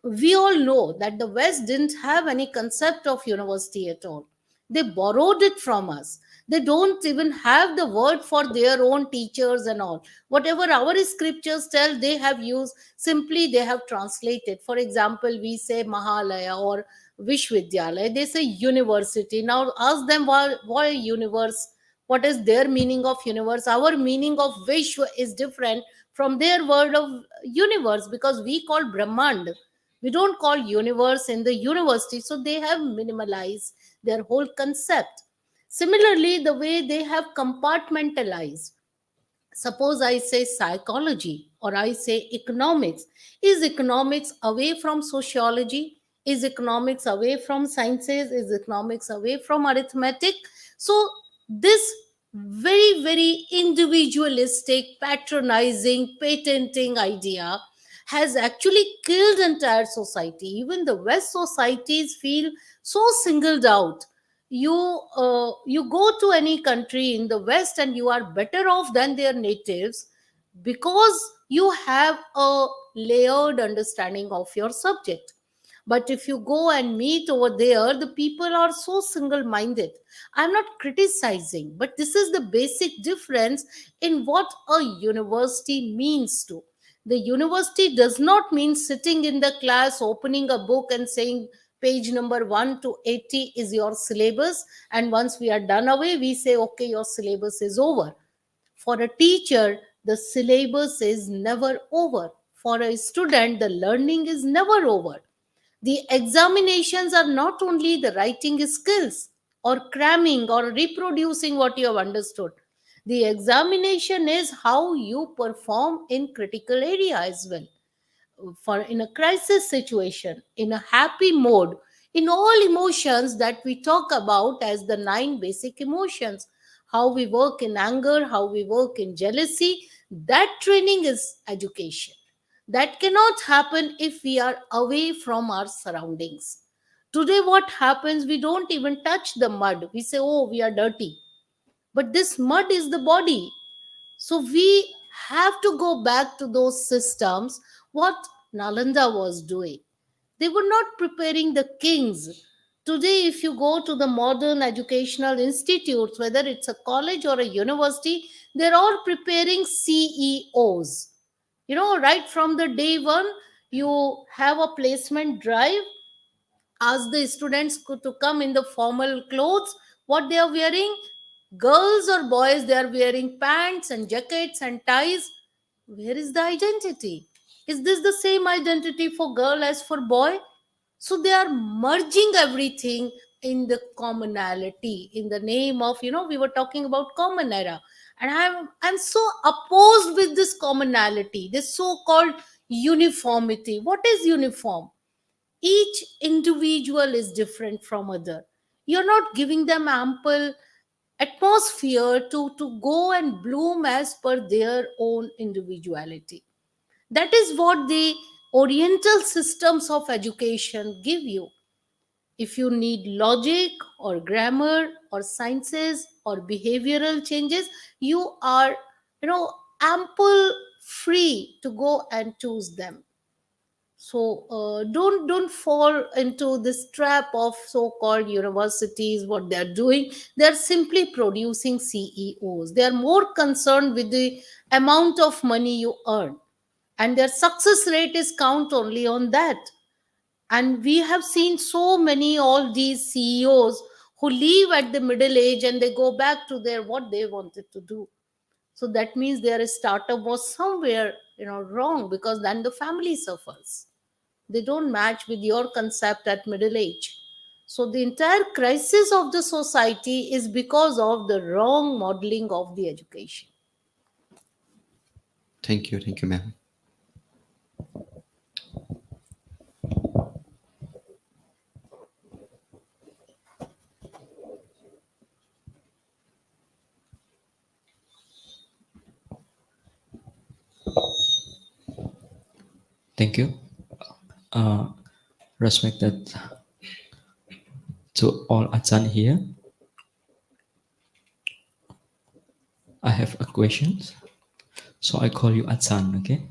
We all know that the West didn't have any concept of university at all. They borrowed it from us. They don't even have the word for their own teachers and all. Whatever our scriptures tell, they have used, simply they have translated. For example, we say Mahalaya or Vishwavidyalaya, they say university. Now ask them why universe, what is their meaning of universe. Our meaning of Vishwa is different from their word of universe, because we call Brahmand, we don't call universe in the university. So they have minimalized their whole concept. Similarly, the way they have compartmentalized, suppose I say psychology or I say economics, is economics away from sociology, is economics away from sciences, is economics away from arithmetic? So this very individualistic, patronizing, patenting idea has actually killed entire society. Even the West societies feel so singled out. You go to any country in the West and you are better off than their natives, because you have a layered understanding of your subject. But if you go and meet over there, the people are so single minded. I'm not criticizing, but this is the basic difference in what a university means to. The university does not mean sitting in the class, opening a book and saying page number 1 to 80 is your syllabus, and once we are done away, we say, okay, your syllabus is over. For a teacher, the syllabus is never over. For a student, the learning is never over. The examinations are not only the writing skills or cramming or reproducing what you have understood. The examination is how you perform in critical area as well. For in a crisis situation, in a happy mode, in all emotions that we talk about as the nine basic emotions. How we work in anger, how we work in jealousy, that training is education. That cannot happen if we are away from our surroundings. Today, what happens, we don't even touch the mud. We say, oh, we are dirty. But this mud is the body. So we have to go back to those systems, what Nalanda was doing. They were not preparing the kings. Today, if you go to the modern educational institutes, whether it's a college or a university, they're all preparing CEOs. You know, right from the day one, you have a placement drive, ask the students to come in the formal clothes, what they are wearing. Girls or boys, they are wearing pants and jackets and ties. Where is the identity? Is this the same identity for girl as for boy? So they are merging everything in the commonality in the name of, we were talking about common era. And I'm so opposed with this commonality, this so called uniformity. What is uniform? Each individual is different from other. You're not giving them ample atmosphere to go and bloom as per their own individuality. That is what the oriental systems of education give you. If you need logic or grammar or sciences or behavioral changes, you are, you know ample free to go and choose them. So don't fall into this trap of so-called universities. What they're doing, they're simply producing CEOs. They are more concerned with the amount of money you earn, and their success rate is count only on that. And we have seen so many all these CEOs who leave at the middle age and they go back to their what they wanted to do. So that means their startup was somewhere, wrong, because then the family suffers. They don't match with your concept at middle age. So the entire crisis of the society is because of the wrong modeling of the education. Thank you, ma'am. Thank you. Uh, Respected to all Achan here. I have a question. So I call you Achan, okay?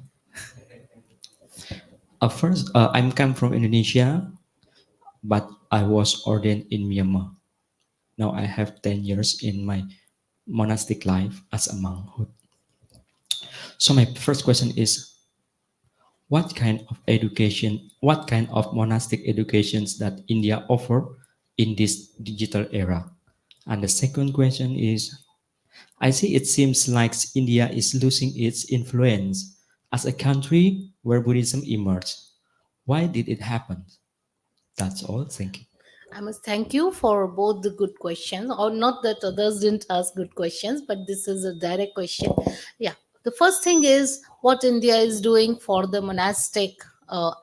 First, I'm come from Indonesia, but I was ordained in Myanmar. Now I have 10 years in my monastic life as a monkhood. So my first question is, what kind of monastic educations that India offer in this digital era? And the second question is, I see it seems like India is losing its influence as a country where Buddhism emerged. Why did it happen? That's all. Thank you. I must thank you for both the good questions, or not that others didn't ask good questions, but this is a direct question. Yeah. The first thing is what India is doing for the monastic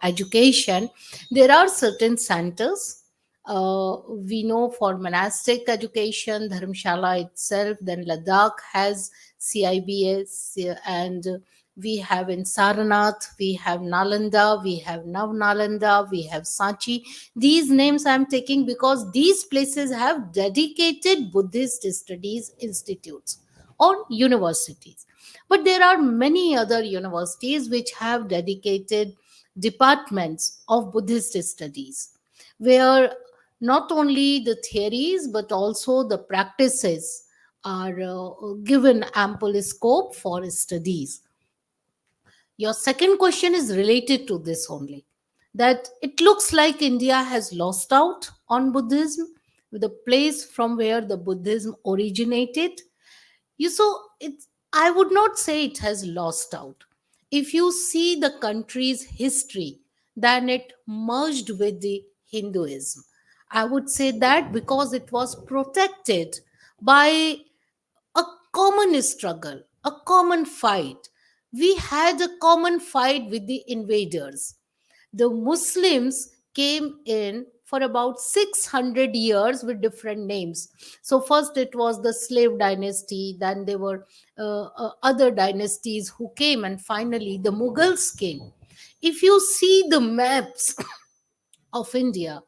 education. There are certain centers. We know for monastic education, Dharamshala itself, then Ladakh has CIBS, and we have in Saranath, we have Nalanda, we have Nav Nalanda, we have Sanchi. These names I'm taking because these places have dedicated Buddhist studies institutes or universities. But there are many other universities which have dedicated departments of Buddhist studies, where not only the theories but also the practices are given ample scope for studies. Your second question is related to this only, that it looks like India has lost out on Buddhism, the place from where the Buddhism originated. I would not say it has lost out. If you see the country's history, then it merged with the Hinduism. I would say that because it was protected by a common struggle, a common fight. We had a common fight with the invaders. The Muslims came in for about 600 years with different names. So first it was the slave dynasty, then there were other dynasties who came, and finally the Mughals came. If you see the maps of India,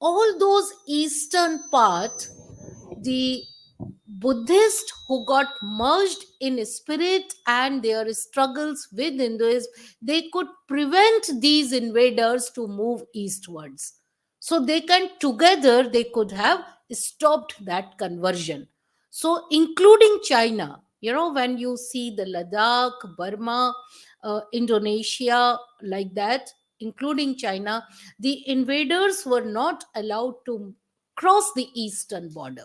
all those eastern part, the Buddhists who got merged in spirit and their struggles with Hinduism, they could prevent these invaders to move eastwards. So they can together, they could have stopped that conversion. So including China, when you see the Ladakh, Burma, Indonesia, like that, including China, the invaders were not allowed to cross the eastern border.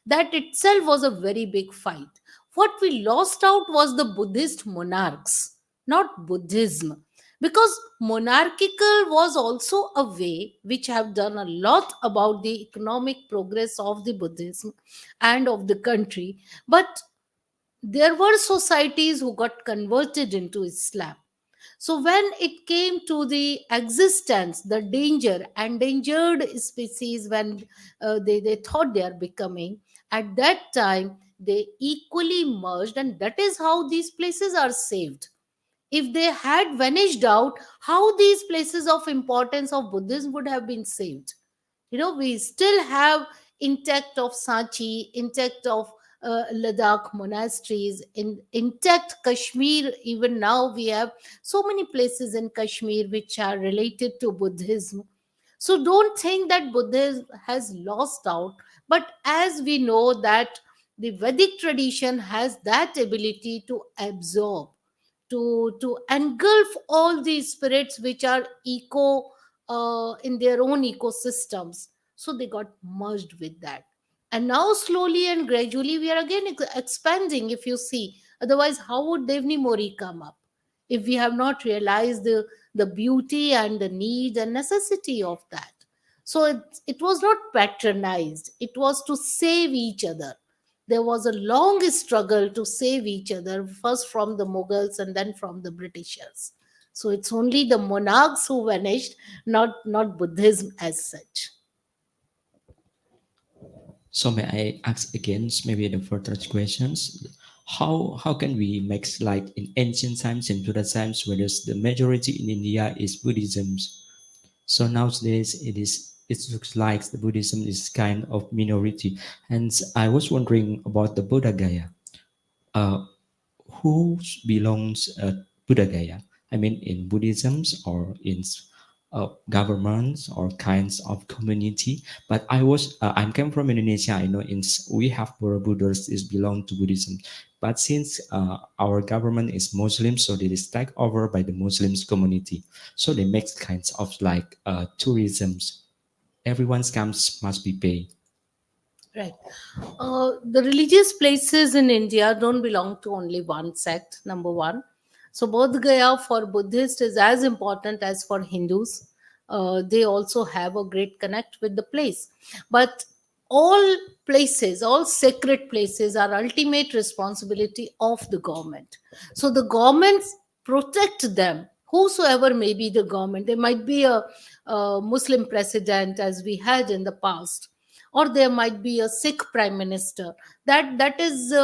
That itself was a very big fight. What we lost out was the Buddhist monarchs, not Buddhism. Because monarchical was also a way which have done a lot about the economic progress of the Buddhism and of the country. But there were societies who got converted into Islam. So when it came to the existence, the danger, endangered species, when they thought they are becoming, at that time they equally merged, and that is how these places are saved. If they had vanished out, how these places of importance of Buddhism would have been saved? We still have intact of Sanchi, intact of Ladakh monasteries, intact Kashmir. Even now we have so many places in Kashmir which are related to Buddhism. So don't think that Buddhism has lost out, but as we know that the Vedic tradition has that ability to absorb, to engulf all these spirits which are eco in their own ecosystems. So they got merged with that, and now slowly and gradually we are again expanding. If you see, otherwise how would Devni Mori come up if we have not realized the beauty and the need and necessity of that? So it was not patronized, it was to save each other. There was a long struggle to save each other, first from the Mughals and then from the Britishers. So it's only the monarchs who vanished, not Buddhism as such. So may I ask again, maybe the further questions? How can we make like in ancient times, in Buddha times, where there's the majority in India is Buddhism. So nowadays it looks like the Buddhism is kind of minority. And I was wondering about the Buddha Gaya. Uh, who belongs Buddha Gaya? I mean, in Buddhism or in governments or kinds of community. But I'm came from Indonesia. I know we have Borobudders is belong to Buddhism. But since our government is Muslim, so it is taken over by the Muslims community. So they make kinds of like tourisms. Everyone's comes must be paid. Right. The religious places in India don't belong to only one sect, number one. So, Bodh Gaya for Buddhists is as important as for Hindus. They also have a great connect with the place. But all places, all sacred places, are ultimate responsibility of the government. So, the governments protect them, whosoever may be the government. There might be a Muslim president, as we had in the past, or there might be a Sikh prime minister. That is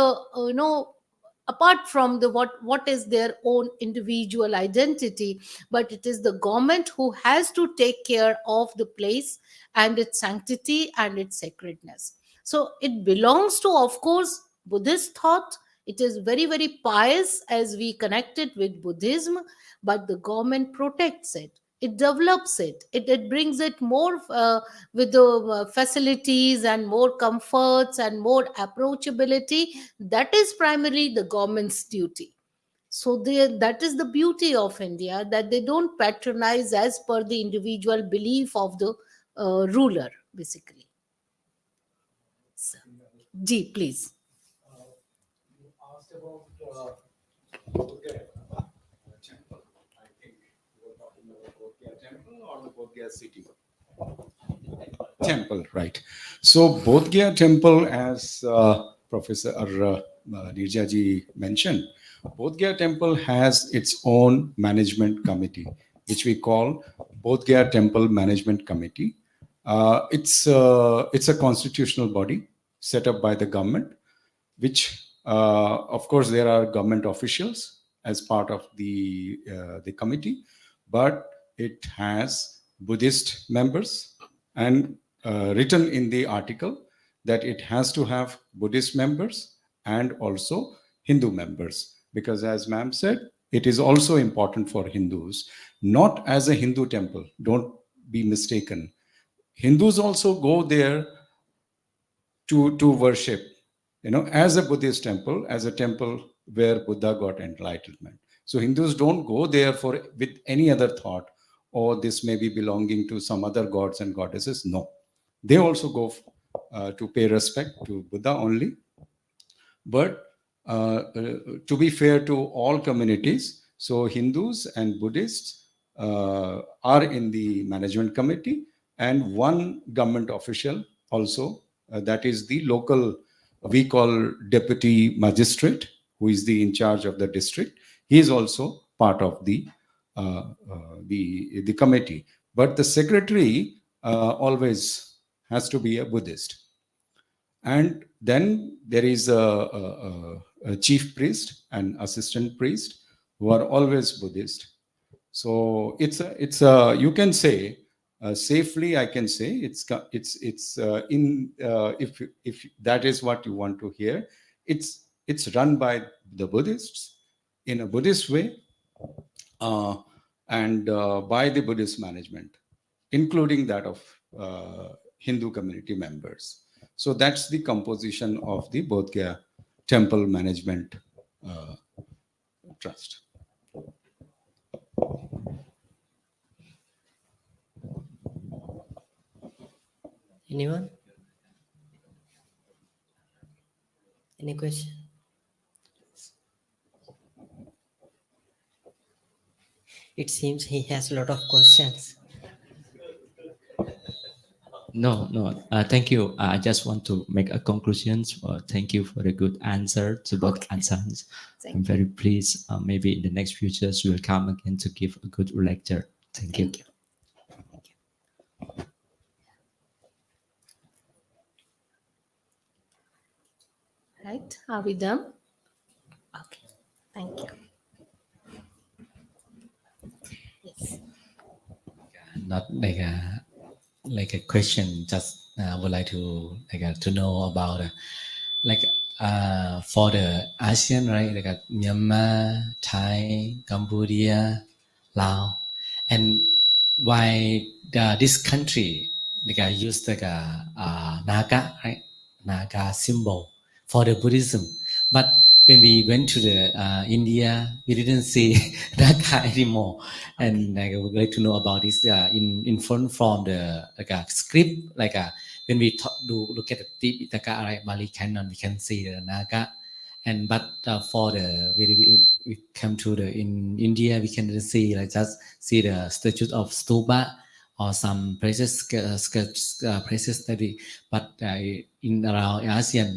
apart from the what is their own individual identity, but it is the government who has to take care of the place and its sanctity and its sacredness. So it belongs to, of course, Buddhist thought. It is very very pious as we connect it with Buddhism, but the government protects it, it develops it, it brings it more with the facilities and more comforts and more approachability. That is primarily the government's duty. So that is the beauty of India, that they don't patronize as per the individual belief of the ruler, basically. So, G, please. You asked about Bodh Gaya temple. I think you were talking about Bodh Gaya temple or the Bodh Gaya city? Temple, right. So Bodh Gaya temple, as Professor Neerja ji mentioned, Bodh Gaya temple has its own management committee, which we call Bodh Gaya Temple Management Committee. It's a constitutional body set up by the government, which of course there are government officials as part of the committee, but it has Buddhist members, and written in the article that it has to have Buddhist members and also Hindu members, because as ma'am said, it is also important for Hindus, not as a Hindu temple, don't be mistaken. Hindus also go there to worship, as a Buddhist temple, as a temple where Buddha got enlightenment. So Hindus don't go there for with any other thought, or this may be belonging to some other gods and goddesses. No, they also go to pay respect to Buddha only. But to be fair to all communities, so Hindus and Buddhists are in the management committee, and one government official also, that is the local, we call deputy magistrate, who is the in charge of the district. He is also part of the committee. But the secretary always has to be a Buddhist. And then there is a chief priest and assistant priest who are always Buddhist. So it's a you can say safely, I can say it's in if that is what you want to hear, it's run by the Buddhists in a Buddhist way, and by the Buddhist management, including that of Hindu community members. So that's the composition of the Bodh Gaya Temple Management Trust. Anyone? Any question? It seems he has a lot of questions. No, no. Thank you. I just want to make a conclusion. Thank you for the good answer to both answers. I'm very pleased. Maybe in the next future, you will come again to give a good lecture. Thank you. Right? Are we done? Okay. Thank you. Yes. Not like a question. Just would like to to know about for the ASEAN, right? Myanmar, Thai, Cambodia, Laos, and why this country use Naga, right? Naga symbol for the Buddhism, but when we went to the India, we didn't see Naga anymore, and I would like to know about this in front from the script, when we look at the Tipitaka, right, Bali Canon, we can see the Naga, and but for the we come to the in India, we can see just see the statues of stupa or some places places study, but in around ASEAN,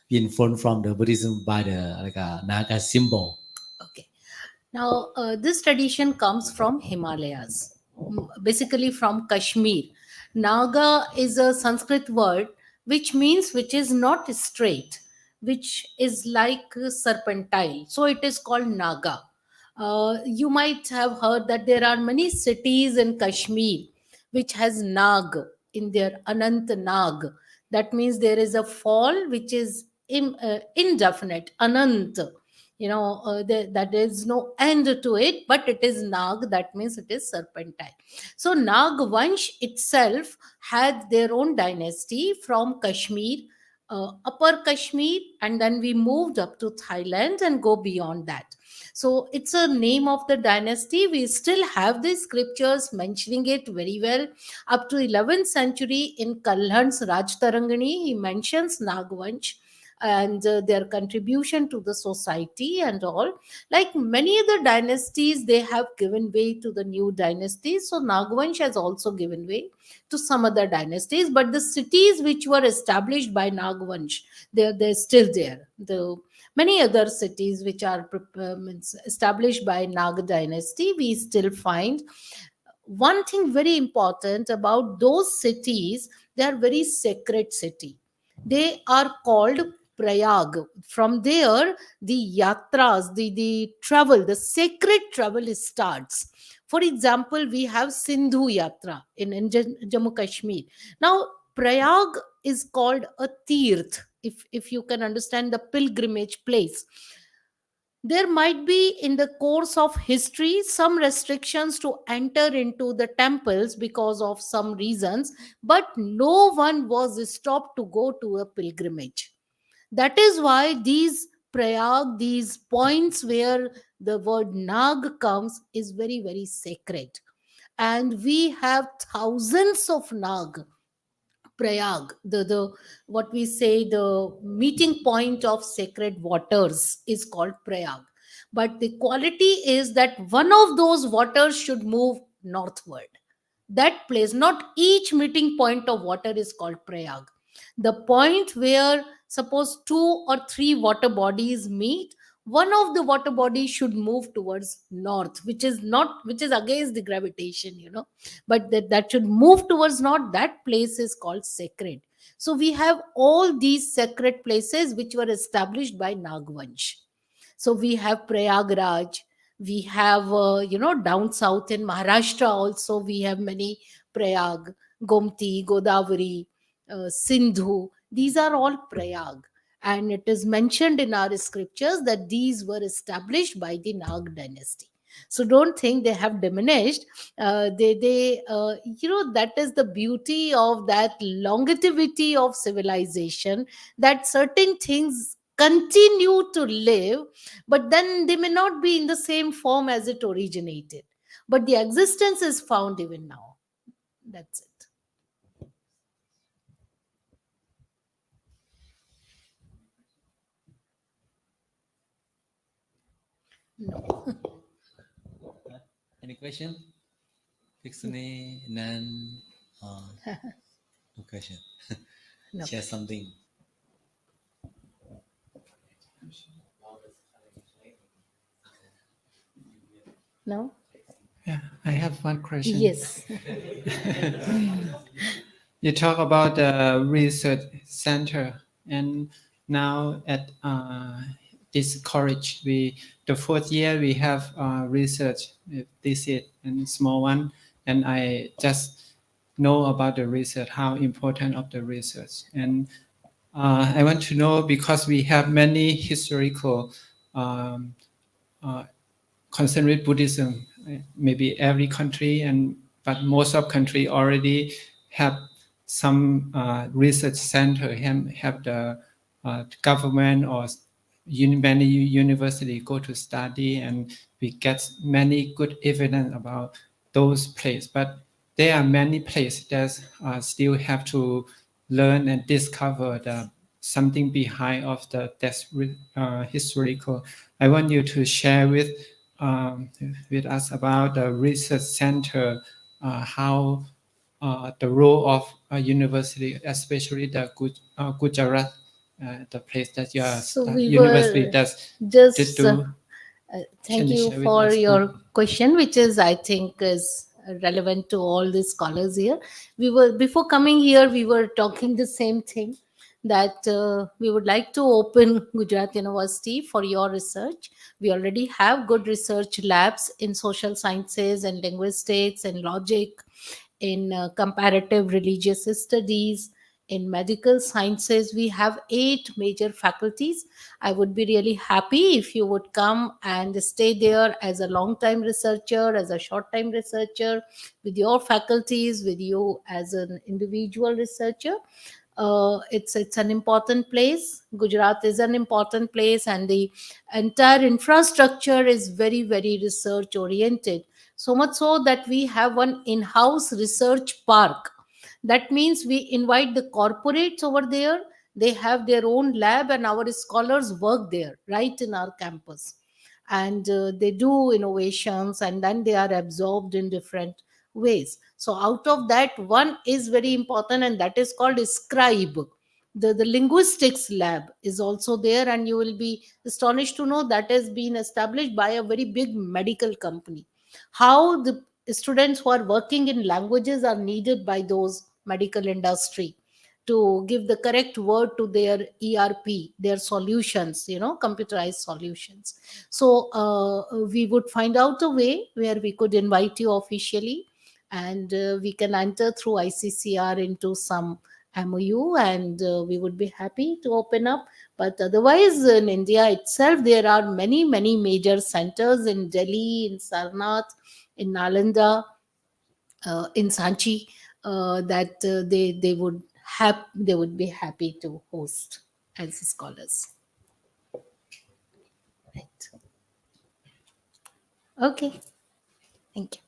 in front from the Buddhism by the Naga symbol. Okay. Now, this tradition comes from Himalayas, basically from Kashmir. Naga is a Sanskrit word which is not straight, which is like serpentine. So it is called Naga. You might have heard that there are many cities in Kashmir which has Nag in their Anant Nag. That means there is a fall which is indefinite, Anant. That is no end to it, but it is Nag. That means it is serpentine. So Nag Vansh itself had their own dynasty from Kashmir, upper Kashmir, and then we moved up to Thailand and go beyond that. So it's a name of the dynasty. We still have the scriptures mentioning it very well. Up to 11th century in Kalhan's Rajtarangani, he mentions Nagvansh and their contribution to the society and all. Like many other dynasties, they have given way to the new dynasties. So Nagvansh has also given way to some other dynasties, but the cities which were established by Nagvansh, they're still there. The many other cities which are established by Nag dynasty, we still find. one thing very important about those cities, they are very sacred city. They are called Prayag. From there, the yatras, the travel, the sacred travel starts. For example, we have Sindhu Yatra in Jammu Kashmir. Now Prayag is called a tirth, if you can understand, the pilgrimage place. There might be in the course of history some restrictions to enter into the temples because of some reasons, but no one was stopped to go to a pilgrimage. That is why these Prayag, these points where the word Nag comes, is very, very sacred. And we have thousands of Nag. Prayag, the what we say, the meeting point of sacred waters is called Prayag. But the quality is that one of those waters should move northward. That place, not each meeting point of water is called Prayag. The point where suppose two or three water bodies meet, one of the water bodies should move towards north, which is against the gravitation, but that should move towards north. That place is called sacred. So we have all these sacred places which were established by Nagvansh. So we have Prayagraj, we have down south in Maharashtra also we have many Prayag, Gomti, Godavari, Sindhu. These are all Prayag, and it is mentioned in our scriptures that these were established by the Nag dynasty. So don't think they have diminished. That is the beauty of that longevity of civilization, that certain things continue to live, but then they may not be in the same form as it originated, but the existence is found even now. That's it. No. Any question? Fixne, none, no question. No. Share something. No. Yeah, I have one question. Yes. You talk about the research center, and now at this college, the fourth year we have research thesis and small one, and I just know about the research, how important of the research, and I want to know because we have many historical um, uh, concern with Buddhism. Maybe every country but most of country already have some research center, have the government or many university go to study, and we get many good evidence about those places. But there are many places that still have to learn and discover the something behind of the that's historical. I want you to share with us about the research center, how the role of a university, especially the Gujarat, the place that you are So we university were does did just do. Can thank you you share with for us? your question, which is, I think, is relevant to all the scholars here. We were before coming here, we were talking the same thing, that we would like to open Gujarat University for your research. We already have good research labs in social sciences and linguistics and logic, in comparative religious studies, in medical sciences. We have 8 major faculties. I would be really happy if you would come and stay there as a long time researcher, as a short time researcher, with your faculties, with you as an individual researcher. It's an important place. Gujarat is an important place, and the entire infrastructure is very, very research oriented. So much so that we have one in-house research park. That means we invite the corporates over there. They have their own lab, and our scholars work there right in our campus, and they do innovations, and then they are absorbed in different ways. So out of that, one is very important, and that is called scribe. The linguistics lab is also there, and you will be astonished to know that has been established by a very big medical company. How the students who are working in languages are needed by those medical industry to give the correct word to their ERP, their solutions, computerized solutions. So we would find out a way where we could invite you officially, and we can enter through ICCR into some MOU, and we would be happy to open up. But otherwise, in India itself, there are many, many major centers in Delhi, in Sarnath, in Nalanda, in Sanchi, that they would be happy to host as scholars. Right. Okay. Thank you.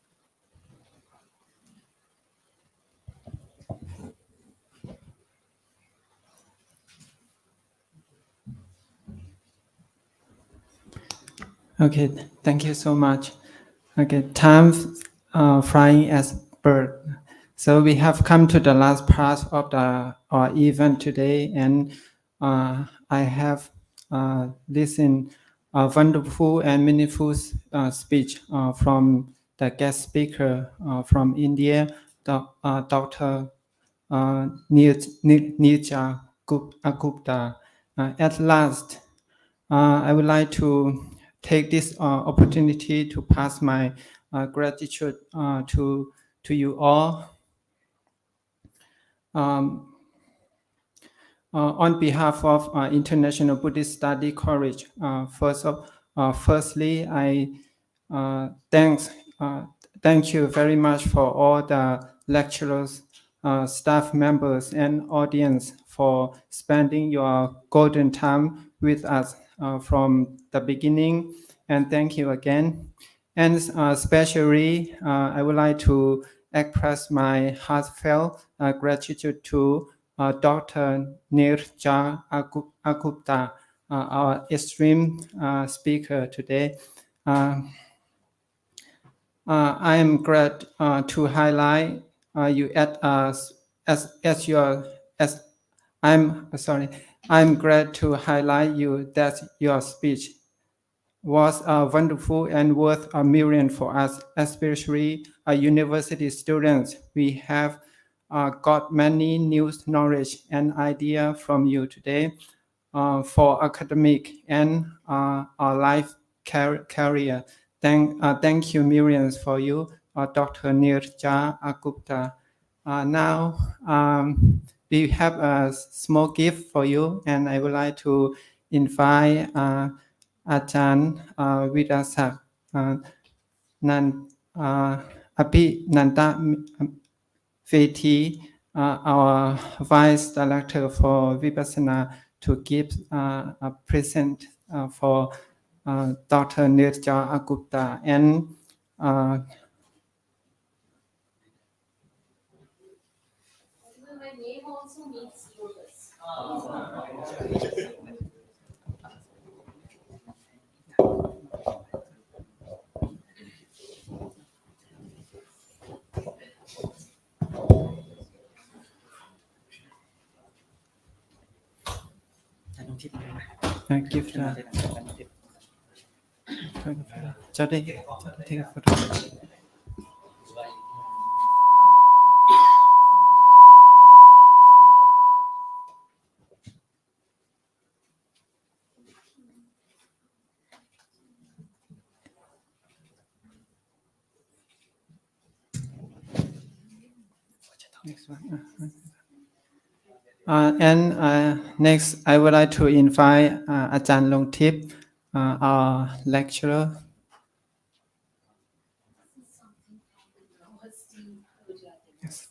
Okay, thank you so much. Okay, time flying as bird. So we have come to the last part of our event today, and I have listened a wonderful and meaningful speech from the guest speaker from India, Dr. Neerja Gupta. At last, I would like to take this opportunity to pass my gratitude to you all. Um, on behalf of International Buddhist Study College, firstly, I thanks thank you very much for all the lecturers, staff members, and audience for spending your golden time with us from the beginning. And thank you again. And especially, I would like to express my heartfelt gratitude to Dr. Neerja A Gupta, our extreme speaker today. I am glad to highlight you as your as I'm sorry. I'm glad to highlight you that your speech was wonderful and worth a million for us, especially university students. We have got many new knowledge and idea from you today for academic and our life career. Thank you millions for you, Dr. Neerja A Gupta. Now we have a small gift for you, and I would like to invite Ajahn Vidasak Nan Abhinanda Veti, our Vice Director for Vipassana, to give a present for Dr. Neerja A Gupta. And My name also means lotus. give the take a photo. Next one. And next, I would like to invite Ajahn Longtip, our lecturer. Yes.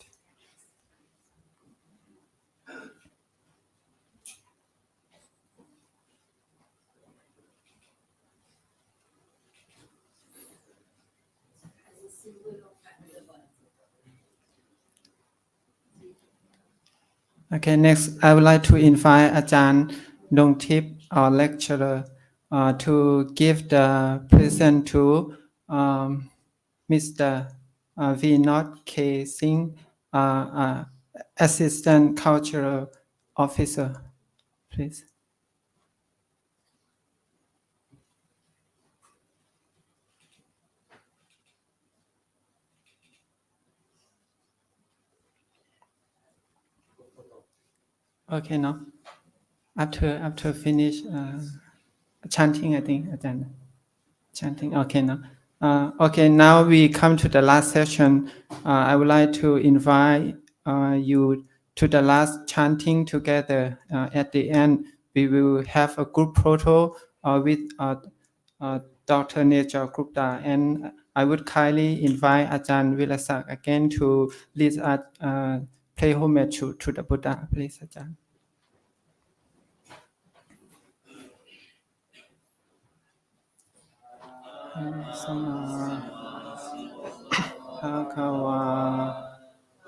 Okay, next, I would like to invite Ajahn Longtip, our lecturer, to give the present to Mr. Vinod K. Singh, Assistant Cultural Officer, please. Okay, now after finish chanting, I think Ajahn. Chanting. Okay, now. Okay, now we come to the last session. I would like to invite you to the last chanting together. At the end, we will have a group photo with Dr.Neerja A Gupta, and I would kindly invite Ajahn Vilasak again to lead us pay homage to the Buddha. Please, Ajahn. Sama Bhagava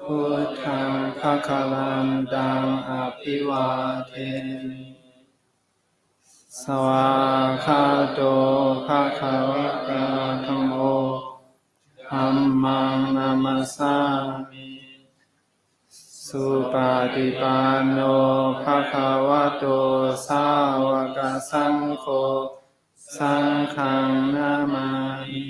Buddhang Bhagavantam Abhivademi Sawakato Bhagavata Dhammo Dhammang Namasami Supatipanno Bhagavato Sāvaka Saṅgho Saṅghang Namami.